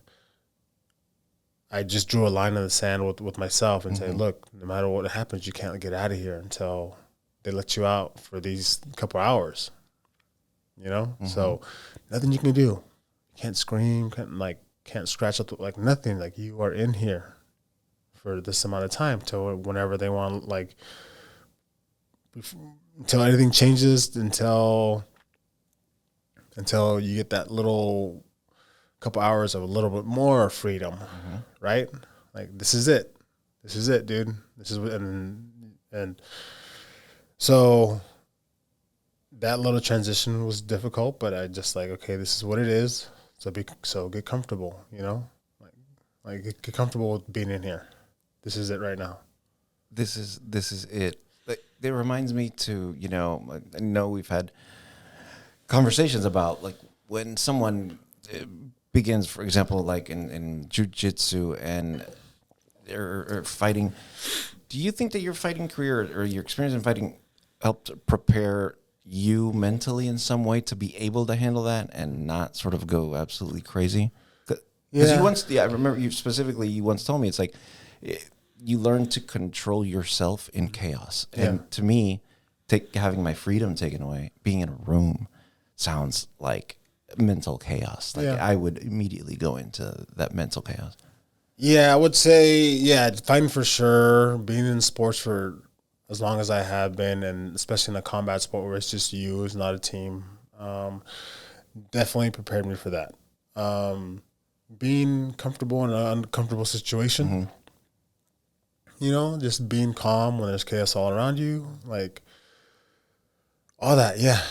I just drew a line in the sand with myself and say, look, no matter what happens, you can't get out of here until they let you out for these couple hours, So nothing you can do. Can't scream, can't scratch up, like nothing. Like you are in here for this amount of time till whenever they want, like until anything changes, until you get that little couple hours of a little bit more freedom, right? Like this is it, dude. This is what, and so that little transition was difficult, but I just like, okay, this is what it is. So get comfortable, like get comfortable with being in here. This is it right now. This is it. Like, it reminds me to, I know we've had conversations about like when someone begins, for example, like in jiu-jitsu and or fighting. Do you think that your fighting career or your experience in fighting helped prepare you mentally in some way to be able to handle that and not sort of go absolutely crazy? Because I remember you once told me, it's like you learn to control yourself in chaos. And to me, having my freedom taken away, being in a room sounds like mental chaos. Like I would immediately go into that mental chaos. Yeah, I would say, fighting for sure, being in sports for as long as I have been, and especially in a combat sport where it's just you, it's not a team, definitely prepared me for that. Being comfortable in an uncomfortable situation, just being calm when there's chaos all around you, like all that. Yeah,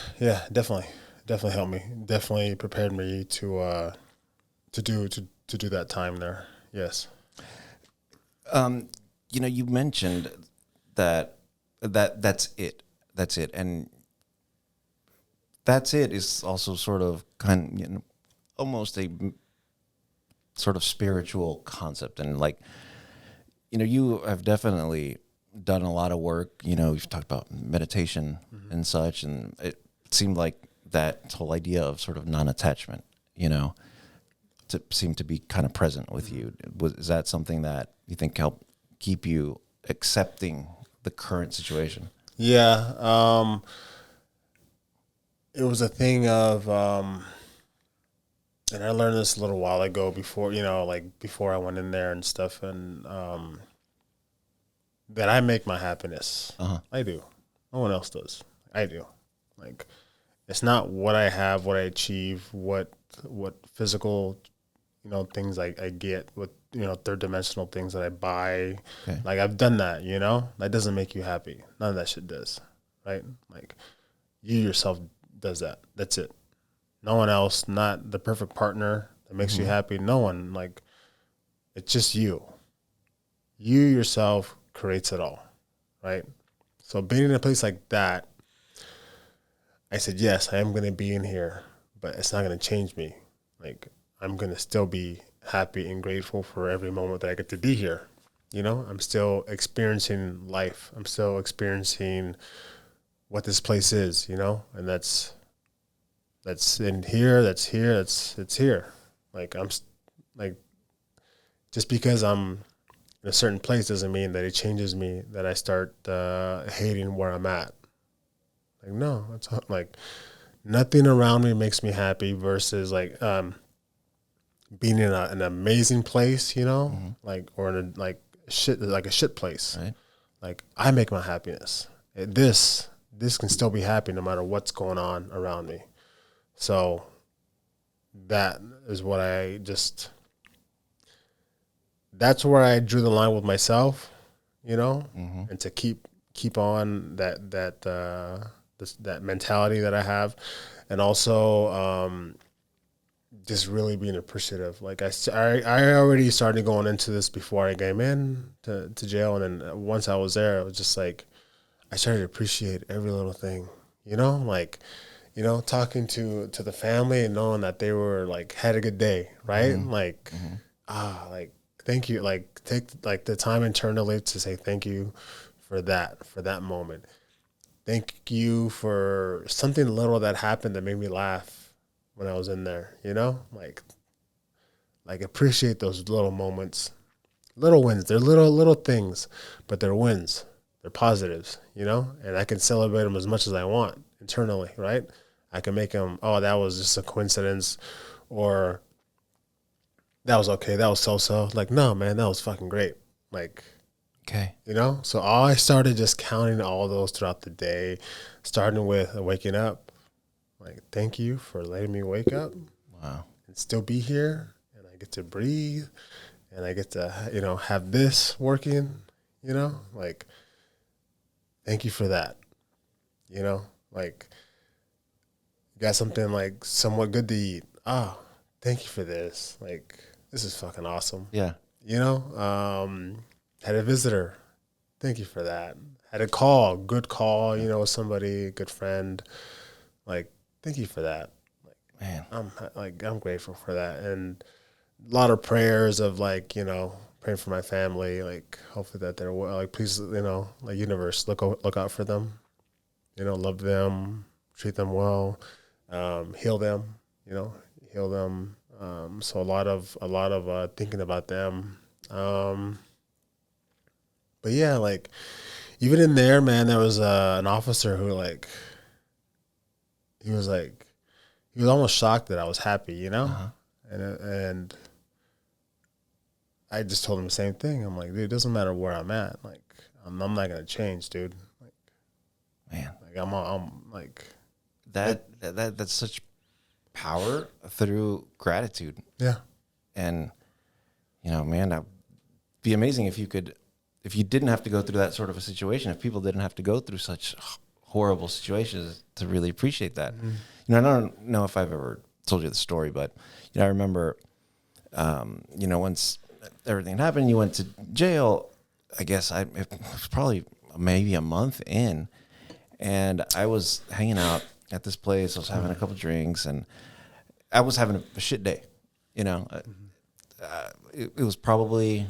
definitely helped me. Definitely prepared me to do that time there. Yes. You mentioned that's it, and that's it is also sort of almost a sort of spiritual concept, and like you have definitely done a lot of work. We've talked about meditation and such, and it seemed like that whole idea of sort of non-attachment, seemed to be kind of present with you. Is that something that you think helped keep you accepting the current situation? Yeah. It was a thing of, and I learned this a little while ago before I went in there and stuff, and that I make my happiness. I do. No one else does. I do. Like, it's not what I have, what I achieve, what physical, things I get, with, third dimensional things that I buy. Okay. Like, I've done that, that doesn't make you happy. None of that shit does. Right? Like, you yourself does that. That's it. No one else, not the perfect partner that makes you happy. No one. Like, it's just you. You yourself creates it all. Right? So being in a place like that, I said, yes, I am going to be in here, but it's not going to change me. Like, I'm going to still be happy and grateful for every moment that I get to be here. I'm still experiencing life. I'm still experiencing what this place is, and that's in here, it's here. Like, like, just because I'm in a certain place doesn't mean that it changes me, that I start hating where I'm at. Like, no, it's like nothing around me makes me happy versus like being in an amazing place, like, or in a shit place. Right. Like, I make my happiness. This can still be happy no matter what's going on around me. So that is what that's where I drew the line with myself, and to keep on that mentality that I have, and also just really being appreciative. Like I already started going into this before I came in to jail, and then once I was there, it was just like I started to appreciate every little thing, like talking to the family and knowing that they were like had a good day, right? Like like thank you, like take like the time internally to say thank you for that moment. Thank you for something little that happened that made me laugh when I was in there, like appreciate those little moments, little wins. They're little things, but they're wins. They're positives, and I can celebrate them as much as I want internally, right? I can make them, oh, that was just a coincidence, or that was okay. That was so-so. Like, no, man, that was fucking great. Like, Okay. So I started just counting all those throughout the day, starting with waking up. Like, thank you for letting me wake up. Wow. And still be here, and I get to breathe, and I get to, have this working, like, thank you for that. Like, you got something like somewhat good to eat. Oh, thank you for this. Like, this is fucking awesome. Yeah. Had a visitor. Thank you for that. Had a call, good call, with somebody, good friend. Like, thank you for that. Man. I'm grateful for that. And a lot of prayers of like, praying for my family, like hopefully that they're well. Like, please, like universe, look out for them. Love them, treat them well, heal them, heal them. So a lot of thinking about them. But yeah, like even in there, man, there was an officer who he was almost shocked that I was happy, and I just told him the same thing. I'm like, dude, it doesn't matter where I'm at. Like, I'm not gonna change, dude. Like, Man, like I'm like that's such power through gratitude. yeah. And man, that'd be amazing if you didn't have to go through that sort of a situation, if people didn't have to go through such horrible situations to really appreciate that. I don't know if I've ever told you the story, but I remember, once everything happened, you went to jail. I guess it was probably maybe a month in, and I was hanging out at this place. I was having a couple drinks, and I was having a shit day. It was probably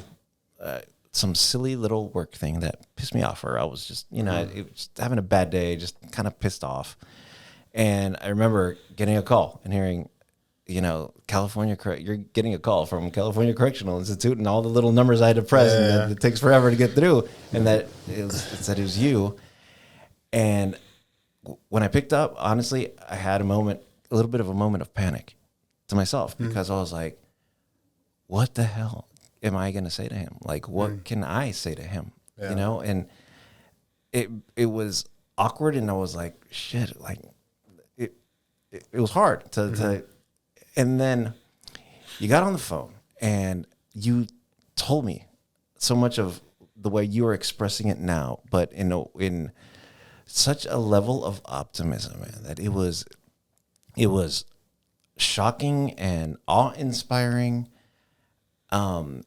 some silly little work thing that pissed me off, or I was just, it was having a bad day, just kind of pissed off. And I remember getting a call and hearing, you're getting a call from California Correctional Institute, and all the little numbers I had to press, and that it takes forever to get through, and that it said it was you. And when I picked up, honestly, I had a little bit of a moment of panic to myself, because I was like, what the hell am I going to say to him? Like, what can I say to him? Yeah. And it was awkward, and I was like, shit, like it was hard to, and then you got on the phone and you told me so much of the way you are expressing it now, but in such a level of optimism, man, that it was shocking and awe-inspiring. And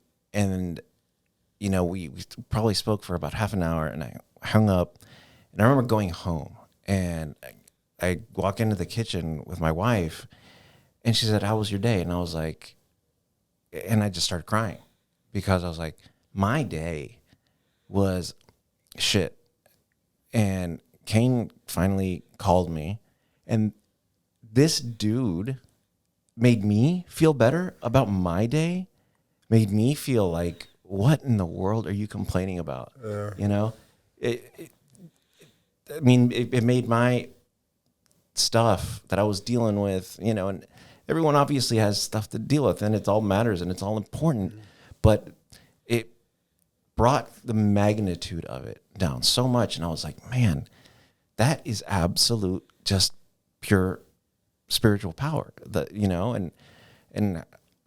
we probably spoke for about half an hour, and I hung up, and I remember going home, and I walk into the kitchen with my wife, and she said, "How was your day?" And I was like, and I just started crying, because I was like, my day was shit. And Cain finally called me, and this dude made me feel better about my day, made me feel like, what in the world are you complaining about? It made my stuff that I was dealing with, and everyone obviously has stuff to deal with, and it all matters and it's all important, but it brought the magnitude of it down so much. And I was like, man, that is absolute, just pure spiritual power that, you know, and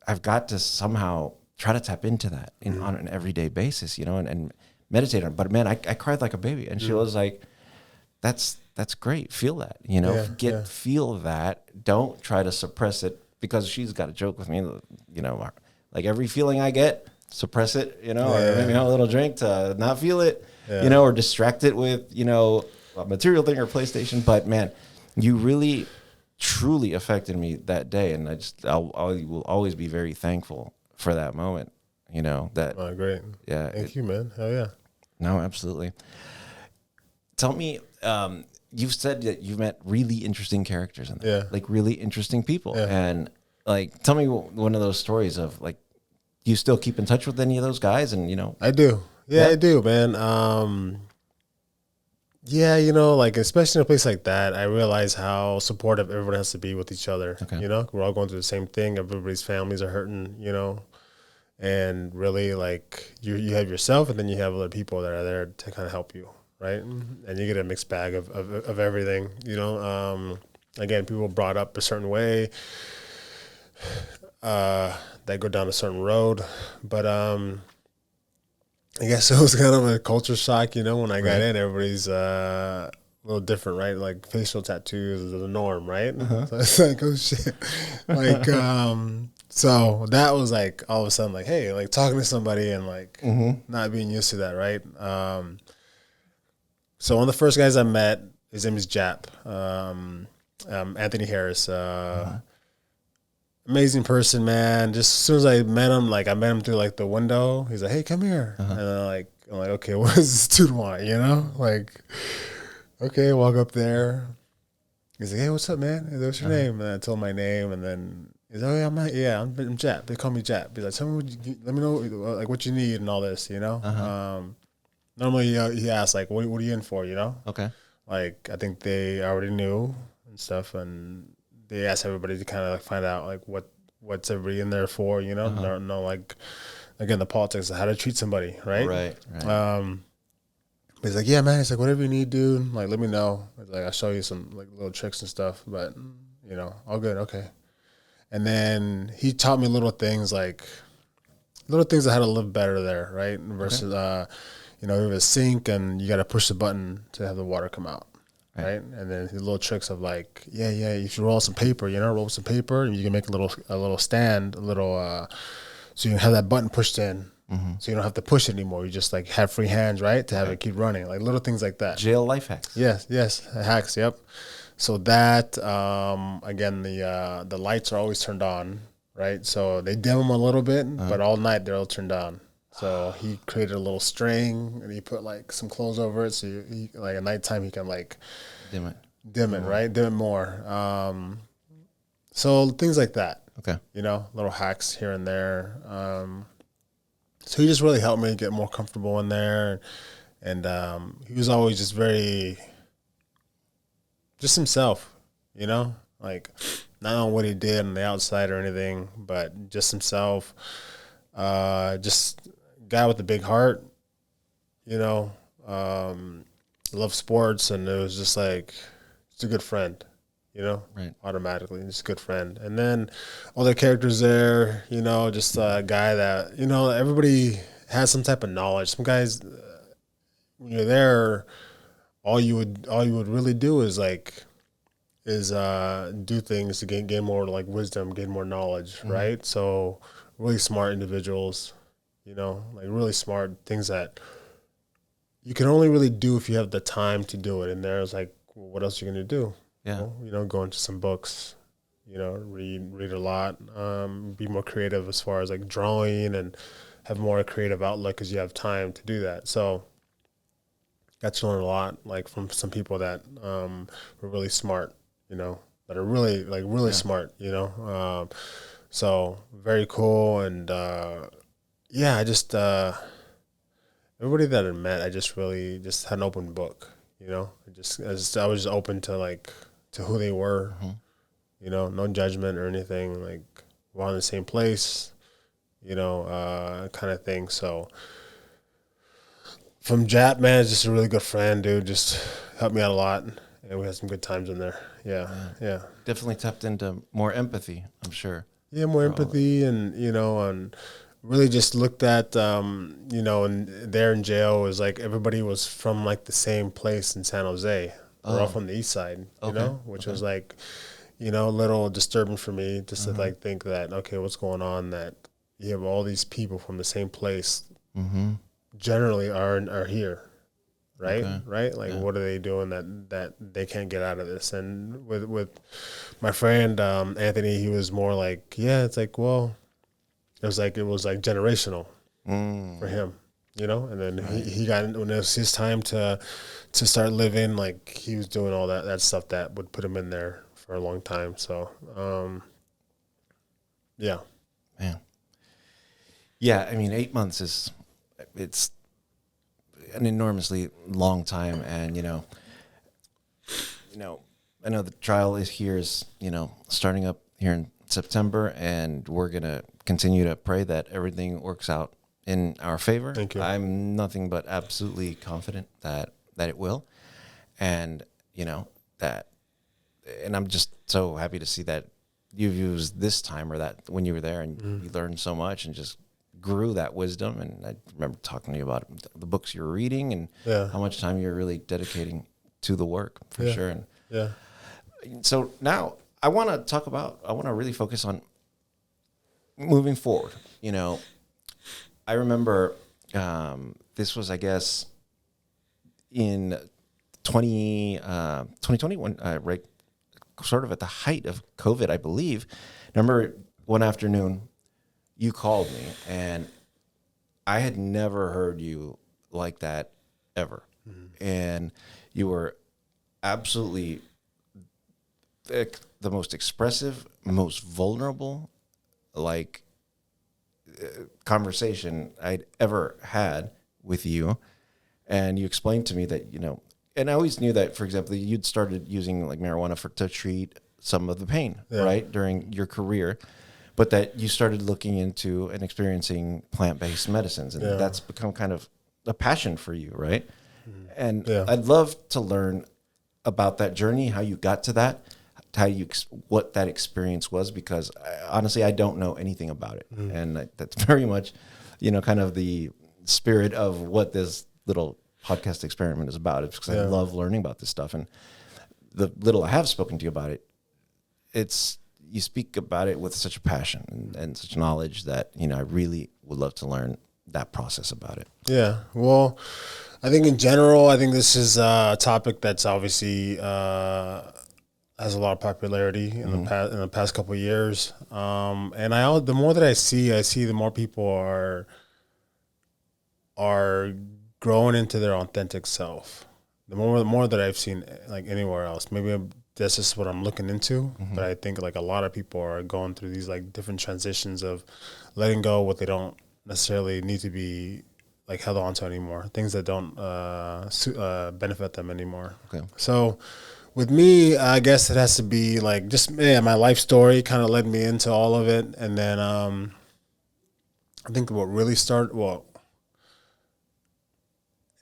I've got to somehow try to tap into that on an everyday basis, you know, and meditate on it. But man, I cried like a baby, and she was like, that's great. Feel that, you know, feel that. Don't try to suppress it, because she's got a joke with me, you know, like every feeling I get, suppress it, you know, or maybe have a little drink to not feel it, you know, or distract it with, you know, a material thing or PlayStation. But man, you really truly affected me that day, and I will always be very thankful for that moment, you know. That great. Yeah, thank you, man. Hell yeah. No, absolutely. Tell me, you've said that you've met really interesting characters in there, like really interesting people, and like, tell me one of those stories of like, you still keep in touch with any of those guys? And you know, I do. I do, man. Yeah, you know, like, especially in a place like that, I realize how supportive everyone has to be with each other. Okay. You know, we're all going through the same thing. Everybody's families are hurting, you know, and really, like, you have yourself, and then you have other people that are there to kind of help you, right? And you get a mixed bag of everything, you know. Again, people brought up a certain way, that go down a certain road, but I guess it was kind of a culture shock, you know, when I got in. Everybody's a little different, right? Like, facial tattoos is the norm, right? So it's like, oh shit. Like, so that was like, all of a sudden, like, hey, like, talking to somebody and like not being used to that, right? So one of the first guys I met, his name is Jap, Anthony Harris. Amazing person, man. Just as soon as I met him, like, I met him through like the window. He's like, hey, come here. And I'm like, okay, what does this dude want? You know, like, okay, walk up there. He's like, hey, what's up, man? He's like, what's your name? And I told him my name, and then he's like, oh, yeah, I'm Jap. They call me Jap. He's like, tell me let me know like what you need and all this, you know. Normally he asks like, what are you in for, you know? Okay. Like, I think they already knew and stuff, and they asked everybody to kind of like find out like what's everybody in there for, you know. No, like, again, the politics of how to treat somebody, right? Right. He's like, yeah, man. He's like, whatever you need, dude. Like, let me know. He's like, I'll show you some like little tricks and stuff, but you know, all good, okay. And then he taught me little things that how to live better there, right? Versus, you know, you have a sink and you got to push the button to have the water come out. Right. And then his little tricks of like, you should roll some paper, you know, roll some paper, and you can make a little stand, so you can have that button pushed in, so you don't have to push it anymore. You just like have free hands, right, to have it keep running, like little things like that. Jail life hacks. Yes, hacks. Yep. So that, again, the lights are always turned on, right? So they dim them a little bit, but all night they're all turned on. So he created a little string, and he put like some clothes over it, so he like at nighttime he can like dim it, right? Dim it more. So things like that. Okay. You know, little hacks here and there. So he just really helped me get more comfortable in there, and he was always just very, just himself, you know, like not knowing what he did on the outside or anything, but just himself. Just guy with a big heart, you know, love sports, and it was just like, it's a good friend, you know, automatically, just a good friend. And then other characters there, you know, just a guy that, you know, everybody has some type of knowledge. Some guys, when you're there, all you would really do is do things to gain more like wisdom, gain more knowledge, right? So really smart individuals, you know, like really smart things that you can only really do if you have the time to do it. And there's like, well, what else are you going to do? Yeah. You know, go into some books, you know, read a lot, be more creative as far as like drawing, and have more creative outlook because you have time to do that. So got to learn a lot, like from some people that were really smart, you know, that are really smart, you know. So very cool. And I just everybody that I met, I just really just had an open book, you know. I was just open to who they were, you know, no judgment or anything. Like, we're all in the same place, you know, kind of thing. So from Jap, man, is just a really good friend, dude. Just helped me out a lot. and we had some good times in there. Yeah. Definitely tapped into more empathy, I'm sure. Yeah, more empathy, and and really just looked at and there in jail was like everybody was from like the same place in San Jose. We're all from the east side, which was like, a little disturbing for me just to like think that, okay, what's going on, that you have all these people from the same place generally are here. Right. Okay. Right. Like, what are they doing that they can't get out of this? And with my friend, Anthony, he was more like, yeah, it's like, well, it was like generational for him, and then he got, when it was his time to start living, like he was doing all that stuff that would put him in there for a long time. So, yeah. Man. Yeah. I mean, 8 months it's an enormously long time. And, I know the trial is starting up here in September, and we're going to continue to pray that everything works out in our favor. Thank you. I'm nothing but absolutely confident that it will. And, and I'm just so happy to see that you've used this time, or that when you were there and you learned so much and just grew that wisdom. And I remember talking to you about the books you were reading and how much time you're really dedicating to the work, for sure. And so now I want to really focus on moving forward. I remember this was, I guess, in 2020, when right, sort of at the height of COVID, I believe. I remember one afternoon you called me, and I had never heard you like that ever. And you were absolutely the most expressive, most vulnerable, conversation I'd ever had with you. And you explained to me that, and I always knew that, for example, you'd started using like marijuana to treat some of the pain, right, during your career, but that you started looking into and experiencing plant-based medicines, and that's become kind of a passion for you, right? And I'd love to learn about that journey, how you got to that, what that experience was, because honestly, I don't know anything about it. And that's very much, kind of the spirit of what this little podcast experiment is about. It's because I love learning about this stuff. And the little I have spoken to you about it, you speak about it with such a passion and such knowledge that, I really would love to learn that process about it. Yeah. Well, I think in general, this is a topic that's obviously has a lot of popularity in the past couple of years. And the more that I see the more people are growing into their authentic self. The more that I've seen, like, anywhere else. Maybe that's just what I'm looking into. But I think like a lot of people are going through these like different transitions of letting go what they don't necessarily need to be like held on to anymore. Things that don't benefit them anymore. Okay. So with me, I guess it has to be like just my life story kind of led me into all of it. And then I think what really started,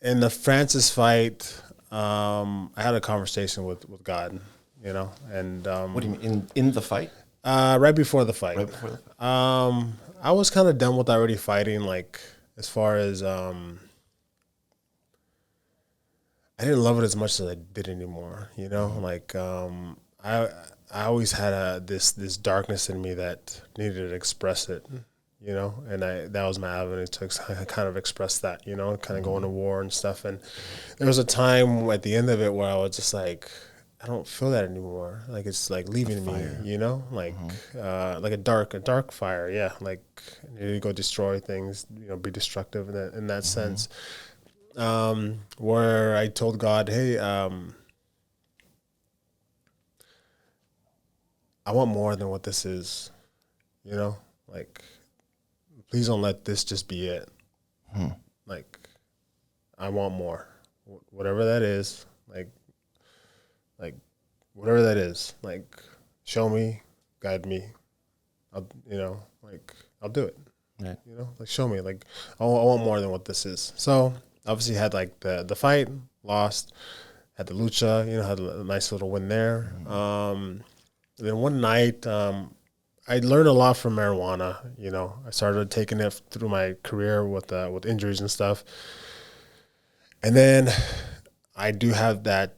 in the Francis fight, I had a conversation with God, and What do you mean in the fight? right before the fight. Right before the fight. I was kind of done with already fighting, like, as far as I didn't love it as much as I did anymore. Like I always had this darkness in me that needed to express it. And that was my avenue to kind of express that. Kind of going to war and stuff. And there was a time at the end of it where I was just like, I don't feel that anymore. Like, it's like leaving me, like a dark fire. Yeah. Like, I need to go destroy things, be destructive in that sense. Where I told God, hey, I want more than what this is, like, please don't let this just be it. Like, I want more, whatever that is, like whatever that is, like, show me, guide me. I'll do it. Right. Like, show me, like, I want more than what this is. So obviously had like the fight, lost, had the lucha, had a nice little win there. Then one night, I learned a lot from marijuana. I started taking it through my career with injuries and stuff. And then I do have that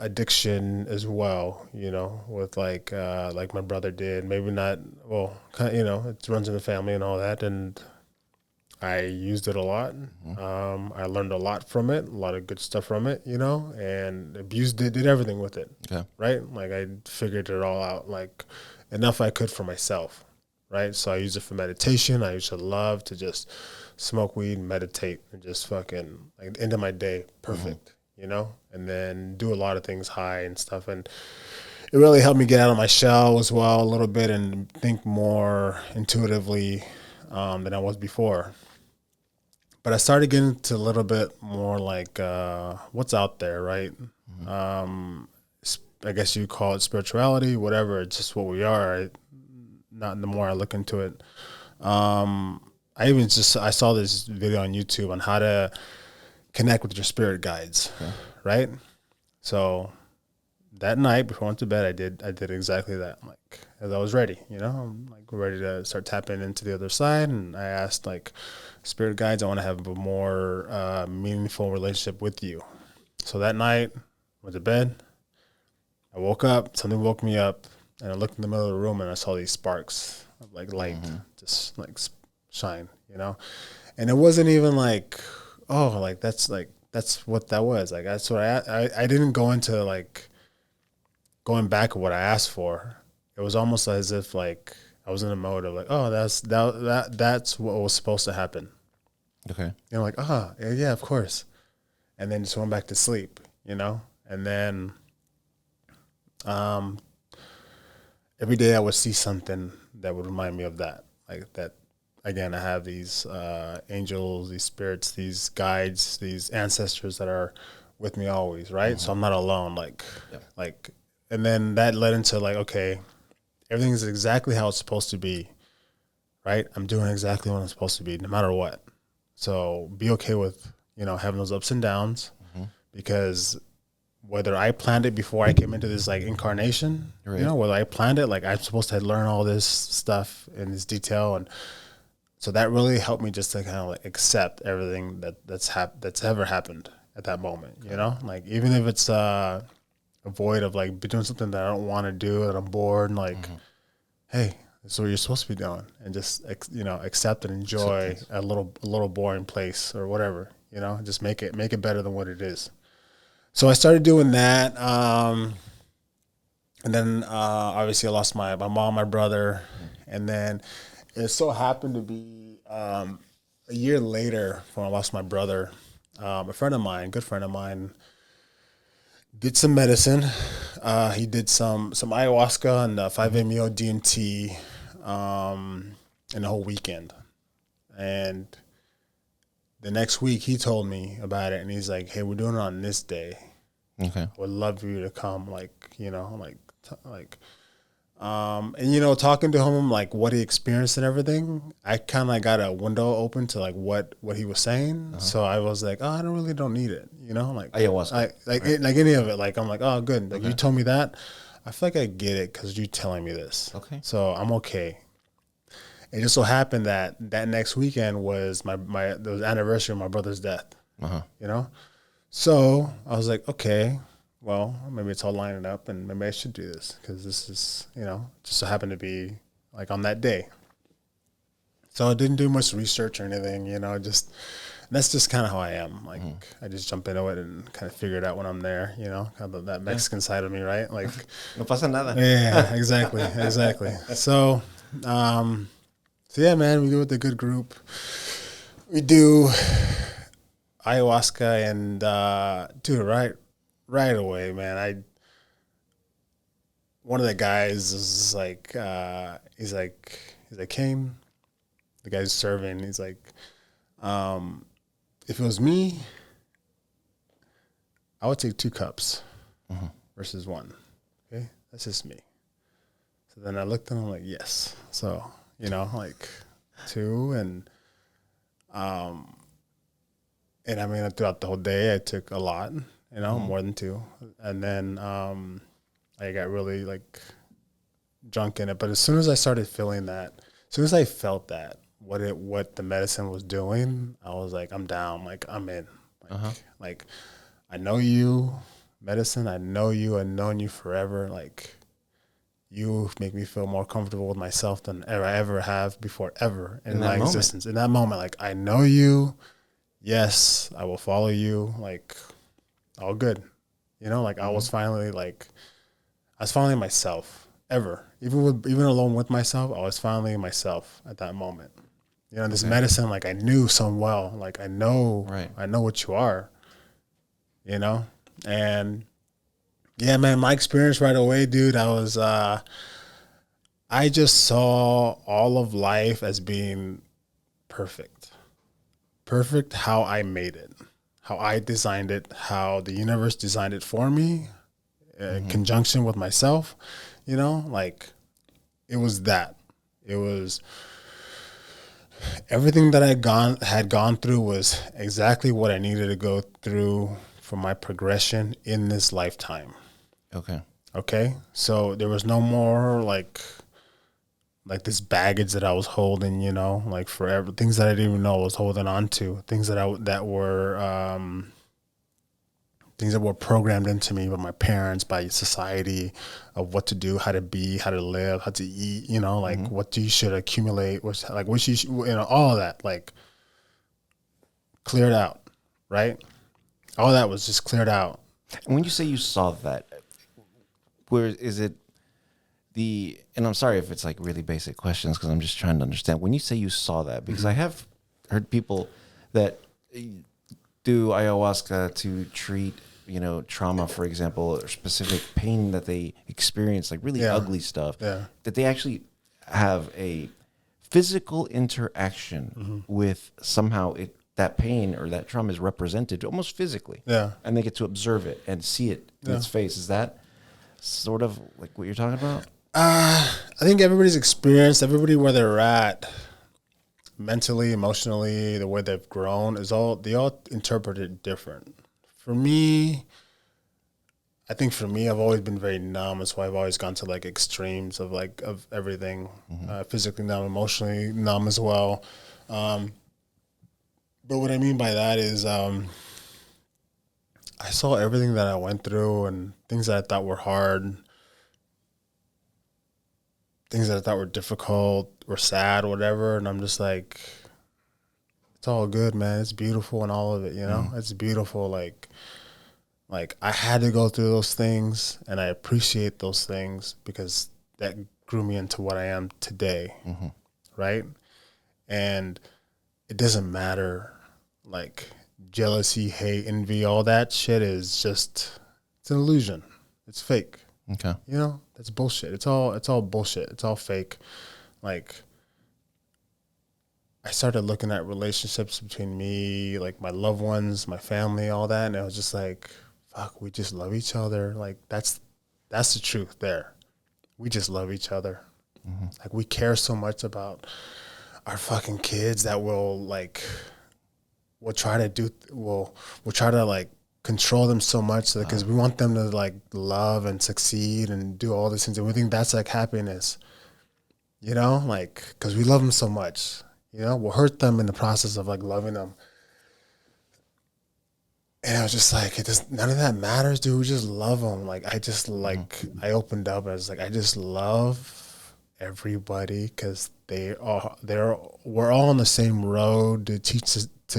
addiction as well, with like my brother did. Maybe not, well, it runs in the family and all that. And I used it a lot. I learned a lot from it, a lot of good stuff from it, and abused it, did everything with it. Okay. Right? Like I figured it all out, like enough I could for myself. Right? So I use it for meditation. I used to love to just smoke weed, meditate, and just fucking like end of my day perfect, and then do a lot of things high and stuff. And it really helped me get out of my shell as well a little bit and think more intuitively than I was before. But I started getting to a little bit more like what's out there, right? I guess you call it spirituality, whatever. It's just what we are. Not the more I look into it. I saw this video on YouTube on how to connect with your spirit guides, right? So that night before I went to bed, I did exactly that. Like as I was ready, I'm like ready to start tapping into the other side, and I asked like, spirit guides, I want to have a more meaningful relationship with you. So that night, went to bed. I woke up. Something woke me up, and I looked in the middle of the room, and I saw these sparks of like light, just like shine, And it wasn't even like, oh, like that's what that was. Like that's what I didn't go into like going back of what I asked for. It was almost as if like I was in a mode of like, oh, that's what was supposed to happen. Okay. Like, yeah, of course. And then just went back to sleep, and then every day I would see something that would remind me of that. Like that, again, I have these angels, these spirits, these guides, these ancestors that are with me always, right? So I'm not alone. And then that led into like, okay, everything's exactly how it's supposed to be, right? I'm doing exactly what I'm supposed to be, no matter what. So be okay with, having those ups and downs, because whether I planned it before I came into this like incarnation, right. Whether I planned it, like I'm supposed to learn all this stuff in this detail. And so that really helped me just to kind of like accept everything that's ever happened at that moment, like even if it's a void of like doing something that I don't want to do, that I'm bored, and like, hey, that's what you're supposed to be doing, and just accept and enjoy a little boring place or whatever, just make it better than what it is. So I started doing that, and then obviously I lost my mom, my brother, and then it so happened to be a year later when I lost my brother, a friend of mine, good friend of mine, did some medicine. He did some ayahuasca and 5-MeO DMT in the whole weekend. And the next week he told me about it, and he's like, hey, we're doing it on this day. Okay. I would love for you to come, and talking to him, like what he experienced and everything, I kind of got a window open to like what he was saying. So I was like, oh, I don't need it, like Ayahuasca. like any of it. Like I'm like, oh, good. Like you told me that, I feel like I get it because you're telling me this. Okay. So I'm okay. It just so happened that next weekend was the anniversary of my brother's death. So I was like, okay, well, maybe it's all lining up, and maybe I should do this because this is, just so happened to be like on that day. So I didn't do much research or anything, that's just kind of how I am. Like I just jump into it and kind of figure it out when I'm there, kind of that Mexican side of me, right? Like, No pasa nada. yeah, exactly. So, yeah, man, we do it with a good group. We do ayahuasca, and dude, right away, man. One of the guys is like, he's like Cain, the guy's serving. He's like, if it was me, I would take 2 cups versus 1. Okay, that's just me. So then I looked at him like, yes. So like 2, and I mean throughout the whole day I took a lot. you know, more than 2. And then I got really like drunk in it. But as soon as I started feeling that, as soon as I felt that, what the medicine was doing, I was like, I'm down. Like, I'm in. Like, I know you, medicine. I know you. I've known you forever. Like, you make me feel more comfortable with myself than I ever have before, ever in my existence. In that moment, like, I know you. Yes, I will follow you. Like, all good. You know, like, I was finally myself ever. Even alone with myself, I was finally myself at that moment. You know, this medicine, like, I knew so well. Like, I know what you are. You know, and yeah, man, my experience right away, dude, I just saw all of life as being perfect. Perfect how I made it, how I designed it, how the universe designed it for me, in conjunction with myself, you know, like, it was that. It was everything that I had gone through was exactly what I needed to go through for my progression in this lifetime. Okay. So there was no more like this baggage that I was holding, you know, like forever, things that I didn't even know I was holding on to, things that were programmed into me by my parents, by society, of what to do, how to be, how to live, how to eat, you know, like what you should accumulate, what you should, you know, all of that, like, cleared out, right? All that was just cleared out. And when you say you saw that, where is it and I'm sorry if it's like really basic questions because I'm just trying to understand. When you say you saw that, because I have heard people that do ayahuasca to treat, you know, trauma, for example, or specific pain that they experience, like really ugly stuff, that they actually have a physical interaction with somehow that pain or that trauma is represented almost physically. And they get to observe it and see it in its face. Is that sort of like what you're talking about? I think everybody's experience, everybody where they're at mentally, emotionally, the way they've grown they all interpret it different. For me, I've always been very numb. That's why I've always gone to like extremes of everything, physically numb, emotionally numb as well. But what I mean by that is, I saw everything that I went through and things that I thought were hard, things that I thought were difficult or sad or whatever. And I'm just like, it's all good, man. It's beautiful and all of it, you know? It's beautiful. Like I had to go through those things and I appreciate those things because that grew me into what I am today. Right? And it doesn't matter, like, jealousy, hate, envy, all that shit is just, it's an illusion. It's fake. Okay. You know, that's bullshit. It's all bullshit. It's all fake. Like, I started looking at relationships between me, like my loved ones, my family, all that, and I was just like, fuck, we just love each other. Like, that's the truth there. We just love each other. Like, we care so much about our fucking kids that we'll try to like control them so much because we want them to like love and succeed and do all these things, and we think that's like happiness, you know, like, because we love them so much, you know, we'll hurt them in the process of like loving them. And I was just like, none of that matters, dude. We just love them. Like, I just I opened up. I was like, I just love everybody because we're all on the same road to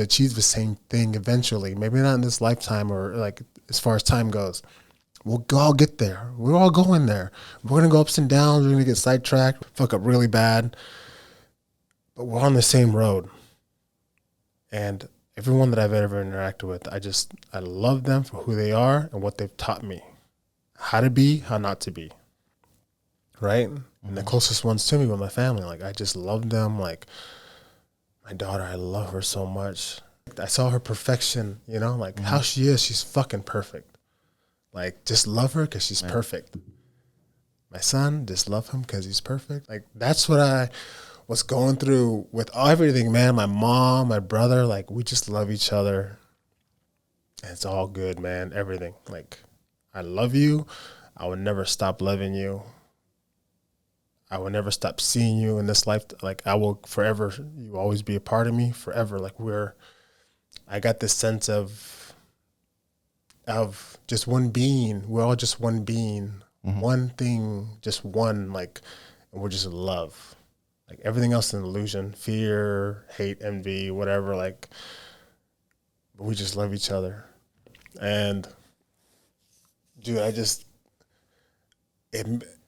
achieve the same thing eventually. Maybe not in this lifetime or like as far as time goes. We'll all get there. We're all going there. We're gonna go ups and downs. We're gonna get sidetracked, fuck up really bad. But we're on the same road. And everyone that I've ever interacted with, I love them for who they are and what they've taught me. How to be, how not to be. Right? And the closest ones to me were my family. Like, I just love them. Like, my daughter, I love her so much. I saw her perfection, you know, like how she is. She's fucking perfect. Like, just love her because she's perfect. My son, just love him because he's perfect. Like, that's what I was going through with everything, man. My mom, my brother, like, we just love each other. It's all good, man. Everything. Like, I love you. I would never stop loving you. I will never stop seeing you in this life. Like, I will forever, you will always be a part of me forever. Like, I got this sense of just one being. We're all just one being, one thing, just one, like, and we're just love. Like, everything else is an illusion, fear, hate, envy, whatever. Like, but we just love each other. And dude,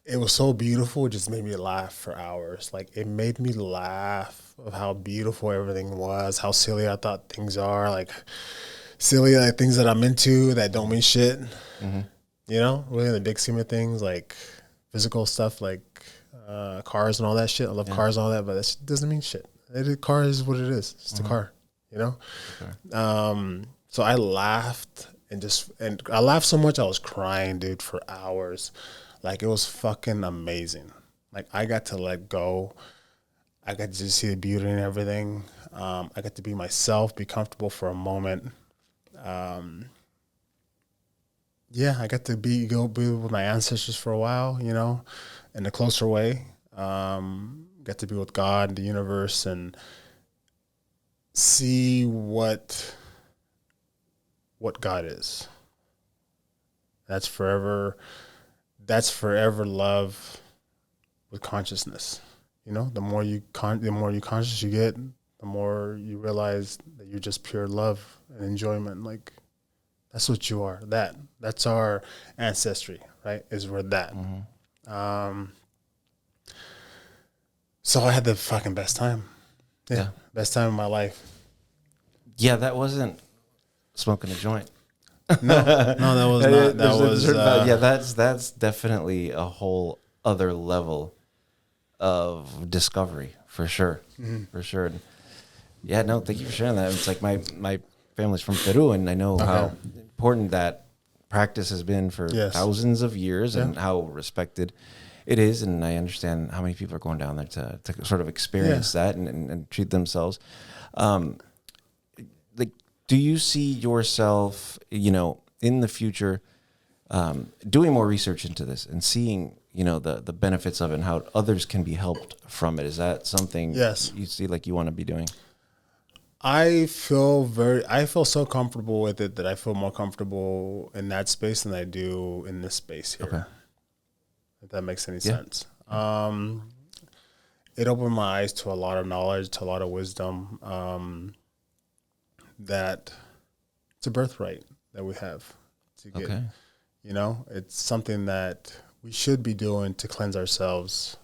it was so beautiful. It just made me laugh for hours. Like, it made me laugh of how beautiful everything was, how silly I thought things are, like silly, like things that I'm into that don't mean shit. You know, really in the big scheme of things, like physical stuff, like cars and all that shit. I love cars and all that, but that doesn't mean shit. Car is what it is. It's a car, you know? Okay. So I laughed and I laughed so much I was crying, dude, for hours. Like, it was fucking amazing. Like, I got to let go. I got to just see the beauty in everything. I got to be myself, be comfortable for a moment. Yeah, I got to go be with my ancestors for a while, you know, in a closer way. Got to be with God, the universe, and see what God is. That's forever love with consciousness. You know, the more you conscious you get, the more you realize that you're just pure love and enjoyment. Like, that's what you are. That's our ancestry, right? Is we're that. So I had the fucking best time. Yeah. Best time of my life. Yeah, that wasn't smoking a joint. No, that was not. That was that's definitely a whole other level of discovery for sure, for sure. And yeah, no, thank you for sharing that. It's like my family's from Peru, and I know how important that practice has been for thousands of years, and how respected it is. And I understand how many people are going down there to sort of experience that and treat themselves. Like, do you see yourself, you know, in the future, doing more research into this and seeing, you know, the benefits of it and how others can be helped from it? Is that something you see like you want to be doing? I feel so comfortable with it that I feel more comfortable in that space than I do in this space here. Okay. If that makes any sense. It opened my eyes to a lot of knowledge, to a lot of wisdom, that it's a birthright that we have to get. Okay. You know, it's something that we should be doing to cleanse ourselves,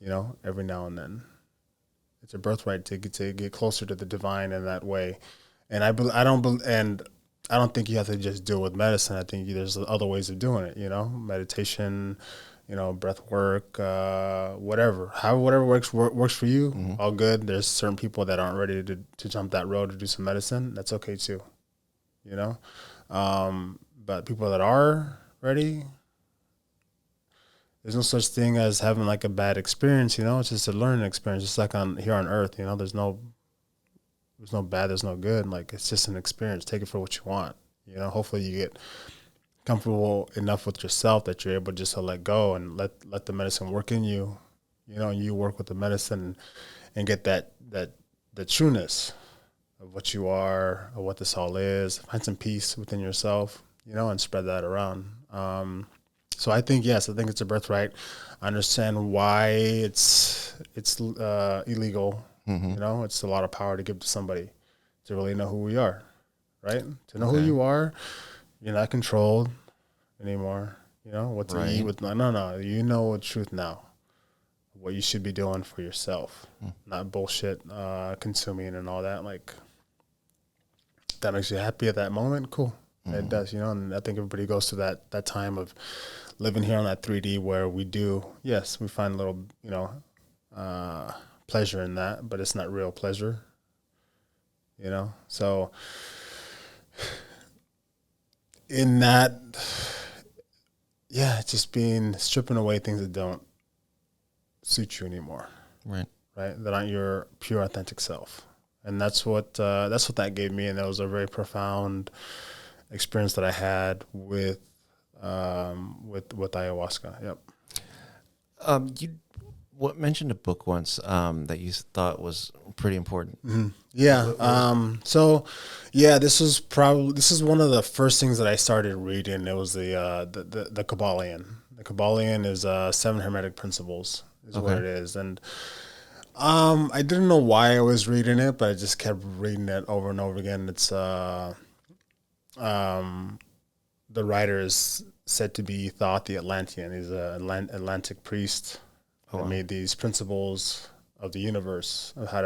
you know, every now and then. It's a birthright to get closer to the divine in that way. And I don't think you have to just do it with medicine. I think there's other ways of doing it, you know, meditation, you know, breath work, whatever works for you, all good. There's certain people that aren't ready to jump that road to do some medicine. That's okay too, you know. But people that are ready, there's no such thing as having like a bad experience, you know. It's just a learning experience, just like here on Earth, you know. There's no bad, there's no good. Like, it's just an experience. Take it for what you want, you know. Hopefully you get comfortable enough with yourself that you're able just to let go and let the medicine work in you, you know, and you work with the medicine and get that trueness of what you are, of what this all is. Find some peace within yourself, you know, and spread that around. So I think it's a birthright. I understand why it's illegal. You know, it's a lot of power to give to somebody to really know who we are, right? To know who you are. You're not controlled anymore. You know what to eat with. No. You know the truth now. What you should be doing for yourself, not bullshit consuming and all that. Like, that makes you happy at that moment. Cool, it does. You know, and I think everybody goes to that time of living here on that 3D where we find a little, you know, pleasure in that, but it's not real pleasure. You know, so in that, just stripping away things that don't suit you anymore. Right. That aren't your pure authentic self. and that's what that gave me, and that was a very profound experience that I had with ayahuasca. Yep. You mentioned a book once that you thought was pretty important. Yeah. So, yeah, this is one of the first things that I started reading. It was the Kabbalion. The Kabbalion is 7 Hermetic Principles is what it is, and I didn't know why I was reading it, but I just kept reading it over and over again. It's the writer is said to be Thoth the Atlantean. He's an Atlantic priest that made these principles of the universe of how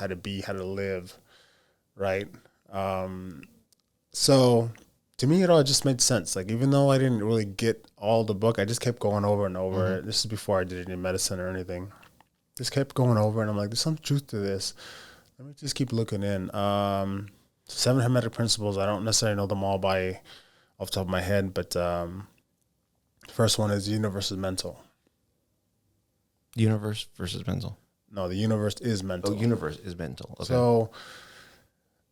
to be, how to live, right? So to me, it all just made sense. Like, even though I didn't really get all the book, I just kept going over and over it. This is before I did any medicine or anything. Just kept going over, and I'm like, there's some truth to this. Let me just keep looking in. 7 Hermetic Principles. I don't necessarily know them all off the top of my head, but the first one is the universe is mental. Universe versus mental. No, the universe is mental. Oh, universe is mental. Okay. So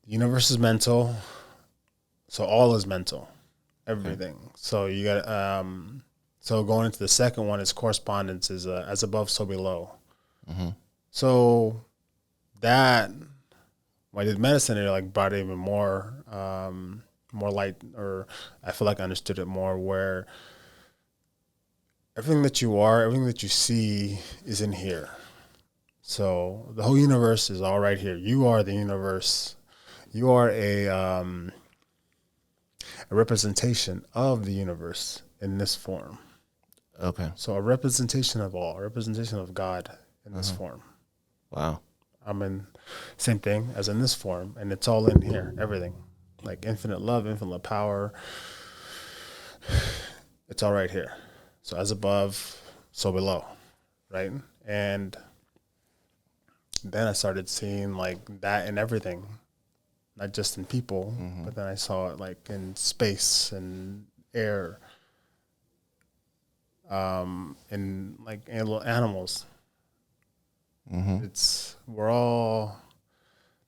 the universe is mental. So all is mental. Everything. Okay. So you got so going into the second one is correspondence is as above, so below. So that when I did medicine, it like brought it even more light, or I feel like I understood it more, where everything that you are, everything that you see is in here. So the whole universe is all right here. You are the universe. You are a representation of the universe in this form. Okay. So a representation of all, a representation of God in this form. Wow. I'm in same thing as in this form, and it's all in here, everything. Like infinite love, infinite power. It's all right here. So as above, so below, right? And then I started seeing like that in everything, not just in people, but then I saw it like in space and air, in like animals. We're all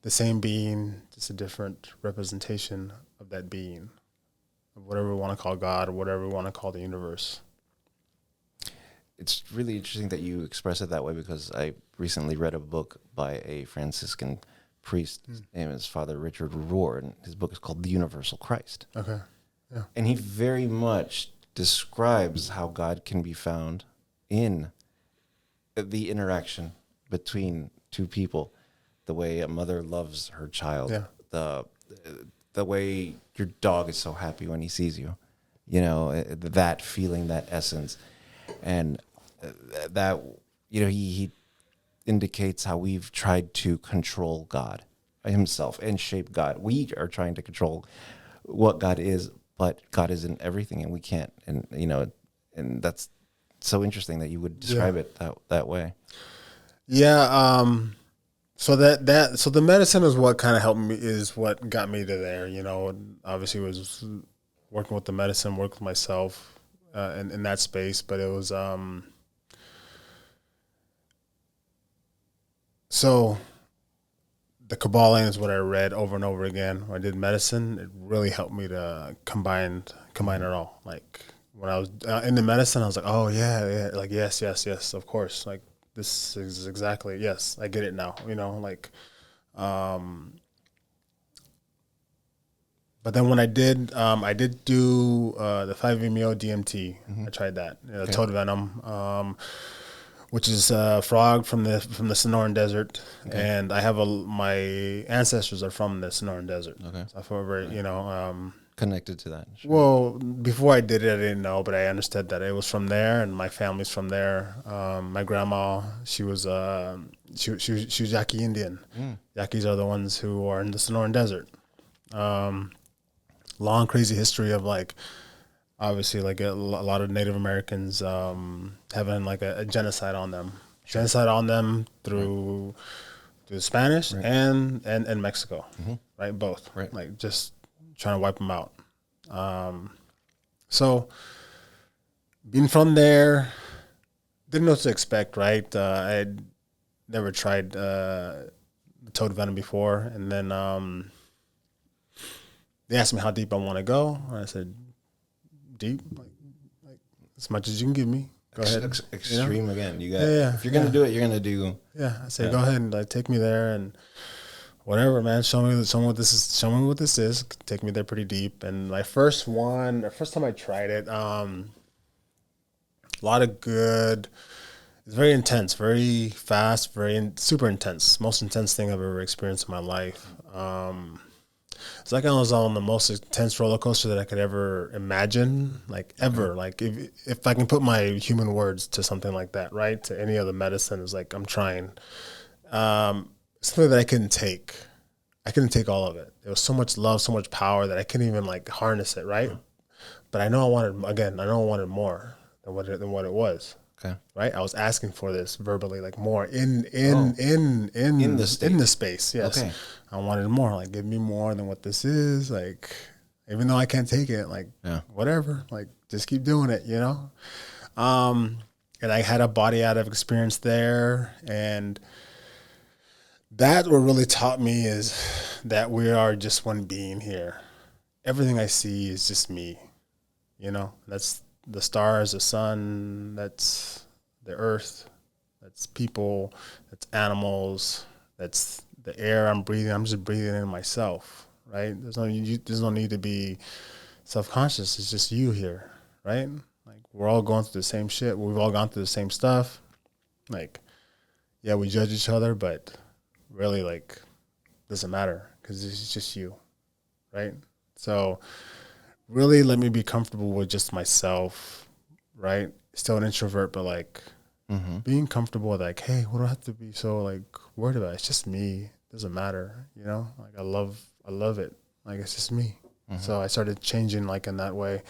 the same being, just a different representation of that being, of whatever we want to call God or whatever we want to call the universe. It's really interesting that you express it that way, because I recently read a book by a Franciscan priest. His name is Father Richard Rohr, and his book is called The Universal Christ. Okay. Yeah. And he very much describes how God can be found in the interaction between two people, the way a mother loves her child, the way your dog is so happy when he sees you, that feeling, that essence. And that, he indicates how we've tried to control God himself and shape God. We are trying to control what God is, but God is in everything, and we can't. And, and that's so interesting that you would describe it that way. Yeah. So so the medicine is what kind of helped me, is what got me to there. Obviously it was working with the medicine, working with myself, in that space, but it was, so the Kabbalion is what I read over and over again. When I did medicine, it really helped me to combine it all. Like when I was in the medicine, I was like, oh yeah, like yes, of course, like this is exactly, yes, I get it now. But then when I did do the 5-MeO DMT. I tried that, toad venom, which is a frog from the Sonoran Desert, and I have my ancestors are from the Sonoran Desert. Okay, so I feel very connected to that. Sure. Well, before I did it, I didn't know, but I understood that it was from there, and my family's from there. My grandma, she was Yaqui Indian. Yaquis are the ones who are in the Sonoran Desert. Long, crazy history of like, obviously, like a lot of Native Americans having like a genocide on them. Sure. Genocide on them through Spanish and Mexico, right? Both, right? Like just trying to wipe them out. So being from there, didn't know what to expect, right? I had never tried toad venom before, and then they asked me how deep I want to go, and I said deep, like as much as you can give me. Go ahead. Extreme again. You got. If you're gonna do it, you're gonna do. Yeah, I say go ahead and like take me there and whatever, man. Show me what this is. Show me what this is. Take me there pretty deep. And my first time I tried it, a lot of good. It's very intense, very fast, super intense. Most intense thing I've ever experienced in my life. It's like I was on the most intense roller coaster that I could ever imagine, like ever. Like if I can put my human words to something like that, right? To any other medicine, is like I'm trying. Something that I couldn't take. I couldn't take all of it. There was so much love, so much power that I couldn't even like harness it, right? But I know I wanted more than what it was. Okay. Right? I was asking for this verbally, like more in the space. Yes. Okay. I wanted more. Like, give me more than what this is. Like, even though I can't take it, like, whatever. Like, just keep doing it, you know? And I had a body out of experience there. And that what really taught me is that we are just one being here. Everything I see is just me, you know? That's the stars, the sun, that's the earth, that's people, that's animals, that's the air I'm breathing. I'm just breathing in myself, right? There's no need to be self-conscious. It's just you here, right? Like we're all going through the same shit. We've all gone through the same stuff. Like, yeah, we judge each other, but really, like, doesn't matter because it's just you, right? So really let me be comfortable with just myself, right? Still an introvert, but like being comfortable with like, hey, what do I have to be so like worried about? It's just me. It doesn't matter, you know? Like I love it. Like it's just me. So I started changing like in that way.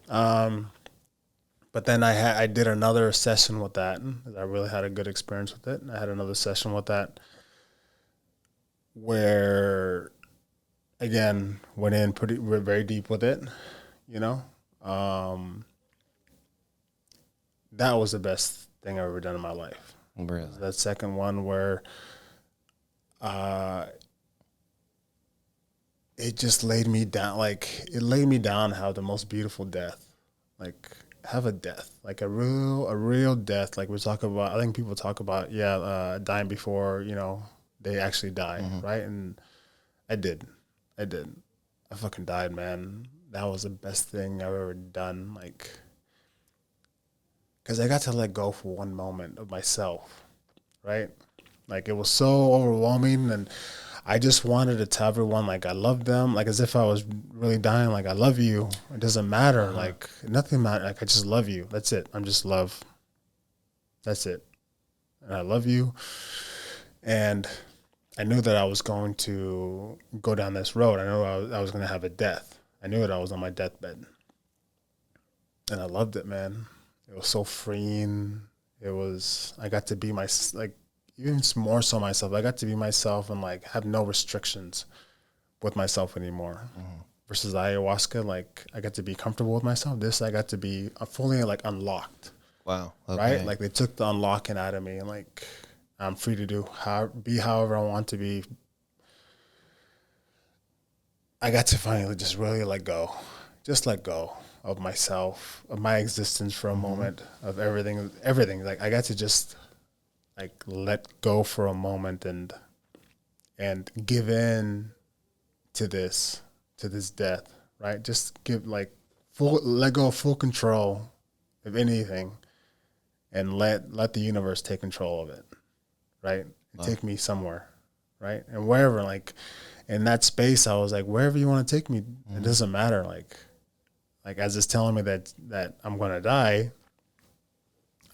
But then I did another session with that. I really had a good experience with it. I had another session with that where again, went in very deep with it, you know. That was the best thing I've ever done in my life. Really? That second one where it just laid me down. Like it laid me down how the most beautiful death, like have a death, like a real death. Like we talk about, I think people talk about, dying before, you know, they actually die, right? And I did. I fucking died, man. That was the best thing I've ever done. Like, because I got to let go for one moment of myself, right? Like, it was so overwhelming, and I just wanted to tell everyone, like, I love them, like, as if I was really dying, like, I love you. It doesn't matter. Like, nothing matters. Like, I just love you. That's it. I'm just love. That's it. And I love you. And I knew that I was going to go down this road. I knew I was going to have a death. I knew that I was on my deathbed. And I loved it, man. It was so freeing. I got to be even more so myself. I got to be myself and like have no restrictions with myself anymore. Versus ayahuasca, like I got to be comfortable with myself. This, I got to be fully like unlocked. Wow. Okay. Right? Like they took the unlocking out of me and like, I'm free to be however I want to be. I got to finally just really let go of myself, of my existence for a moment, of everything. Like I got to just like let go for a moment and give in to this death, right? Just let go of full control of anything and let the universe take control of it. Right? And take me somewhere, right? And wherever, like, in that space, I was like, wherever you want to take me, it doesn't matter. Like as it's telling me that I'm going to die,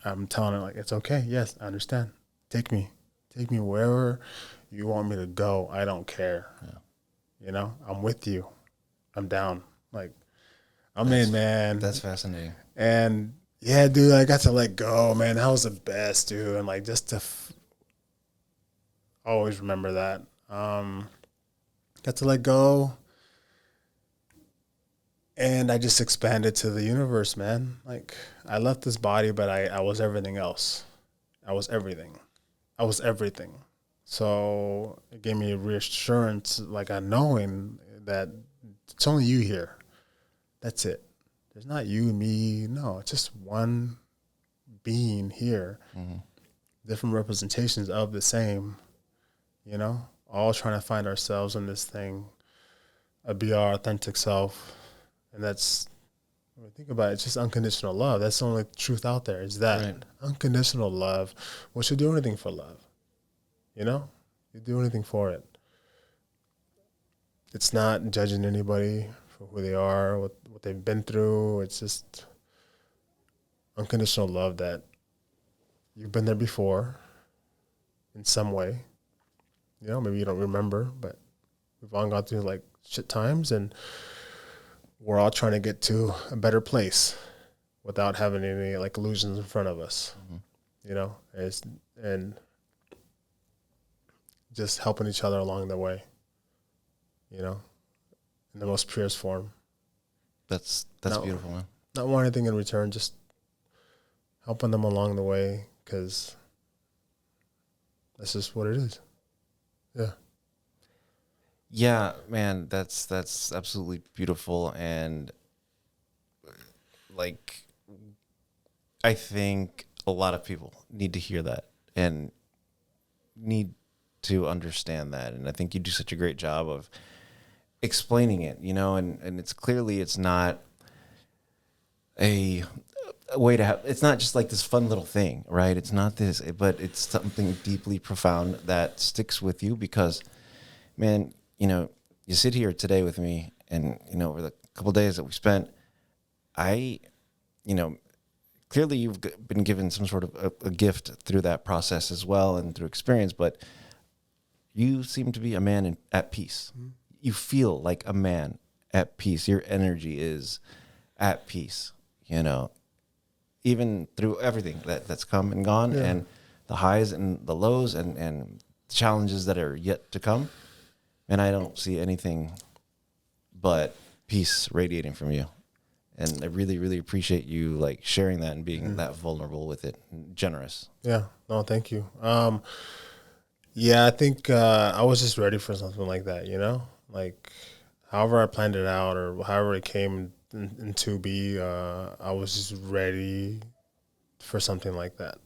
I'm telling it, like, it's okay. Yes, I understand. Take me wherever you want me to go. I don't care. Yeah. You know, I'm with you. I'm down. Like, I'm in, man. That's fascinating. And yeah, dude, I got to let go, man. That was the best, dude. And like, just to always remember that. Got to let go. And I just expanded to the universe, man. Like, I left this body, but I was everything else. I was everything. So it gave me a reassurance, like a knowing that it's only you here. That's it. There's not you, me. No, it's just one being here. Different representations of the same, all trying to find ourselves in this thing, be our authentic self. And that's, when you think about it, it's just unconditional love. That's the only truth out there, is that Right. unconditional love. We should do anything for love. You do anything for it. It's not judging anybody for who they are, what they've been through. It's just unconditional love that you've been there before in some way. Maybe you don't remember, but we've all gone through like shit times, and we're all trying to get to a better place without having any like illusions in front of us. And just helping each other along the way, in the most purest form. That's beautiful, man. Not want anything in return, just helping them along the way, because that's just what it is. Yeah. Yeah, man, that's absolutely beautiful. And like, I think a lot of people need to hear that and need to understand that. And I think you do such a great job of explaining it, and it's not a way to have, it's not just like this fun little thing, right? It's not this, but it's something deeply profound that sticks with you because, man, you sit here today with me, and, over the couple of days that we spent, clearly you've been given some sort of a gift through that process as well and through experience, but you seem to be a man at peace. Mm-hmm. You feel like a man at peace. Your energy is at peace, even through everything that's come and gone, and the highs and the lows and challenges that are yet to come. And I don't see anything but peace radiating from you. And I really, really appreciate you like sharing that and being that vulnerable with it and generous. Yeah. No, thank you. Yeah, I think I was just ready for something like that, like however I planned it out or however it came into be, I was just ready for something like that.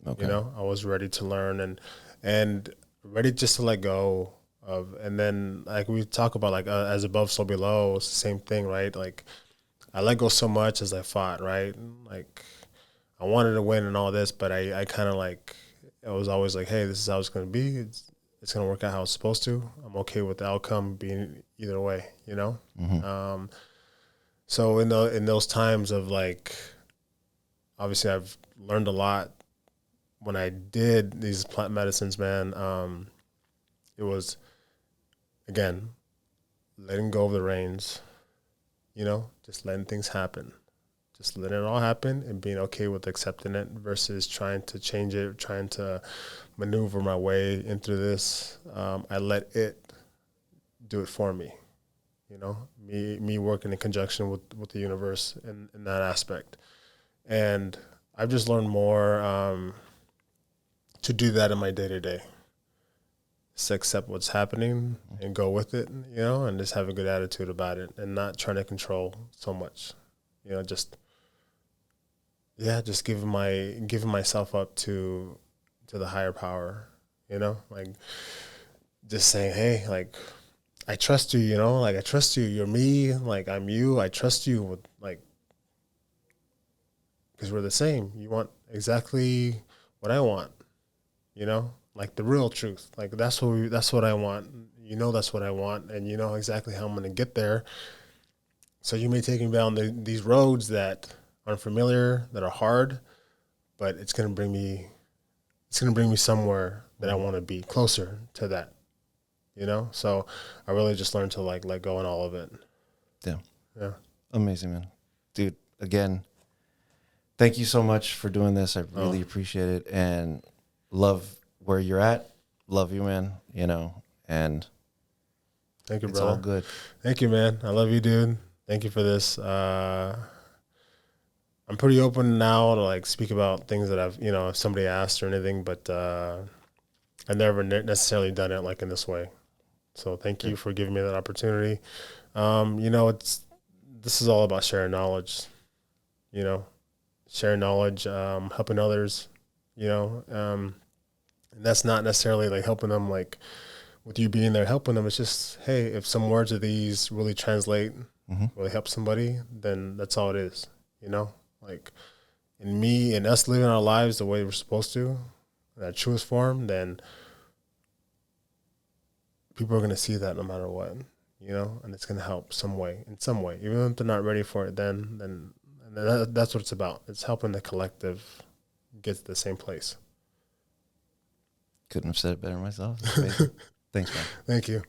Okay. I was ready to learn and ready just to let go of, and then like we talk about like as above, so below, it's the same thing, right? Like I let go so much as I fought, right? Like I wanted to win and all this, but I kind of like, I was always like, hey, this is how it's going to be. It's going to work out how it's supposed to. I'm okay with the outcome being either way, Mm-hmm. So in those times of like, obviously I've learned a lot when I did these plant medicines, man. It was, again, letting go of the reins, just letting things happen. Just letting it all happen and being okay with accepting it versus trying to change it, trying to maneuver my way into this. I let it do it for me, me working in conjunction with the universe in that aspect. And I've just learned more to do that in my day-to-day. Just accept what's happening and go with it, and just have a good attitude about it and not trying to control so much, just giving myself up to the higher power, like just saying, hey, like I trust you, like I trust you, you're me, like I'm you, I trust you with like, because we're the same. You want exactly what I want, like the real truth. Like that's what I want. That's what I want, and you know exactly how I'm going to get there. So you may take me down these roads that are unfamiliar, that are hard, but it's going to bring me somewhere that I want to be, closer to that. So I really just learned to like let go in all of it. Yeah. Amazing, man. Dude, again, thank you so much for doing this. I really appreciate it and love where you're at. Love you, man, and thank you, it's brother. all good. Thank you, man. I love you, dude. Thank you for this. I'm pretty open now to like speak about things that I've, if somebody asked or anything, but I never necessarily done it like in this way. So thank you for giving me that opportunity. You know, this is all about sharing knowledge, you know, sharing knowledge, helping others, you know, and that's not necessarily like helping them like with you being there, helping them. It's just, hey, if some words of these really translate, really help somebody, then that's all it is, you know, like in me and us living our lives the way we're supposed to, in our truest form, then people are going to see that no matter what, you know, and it's going to help in some way, even if they're not ready for it. Then that's what it's about. It's helping the collective get to the same place. Couldn't have said it better myself. Thanks, man. Thank you.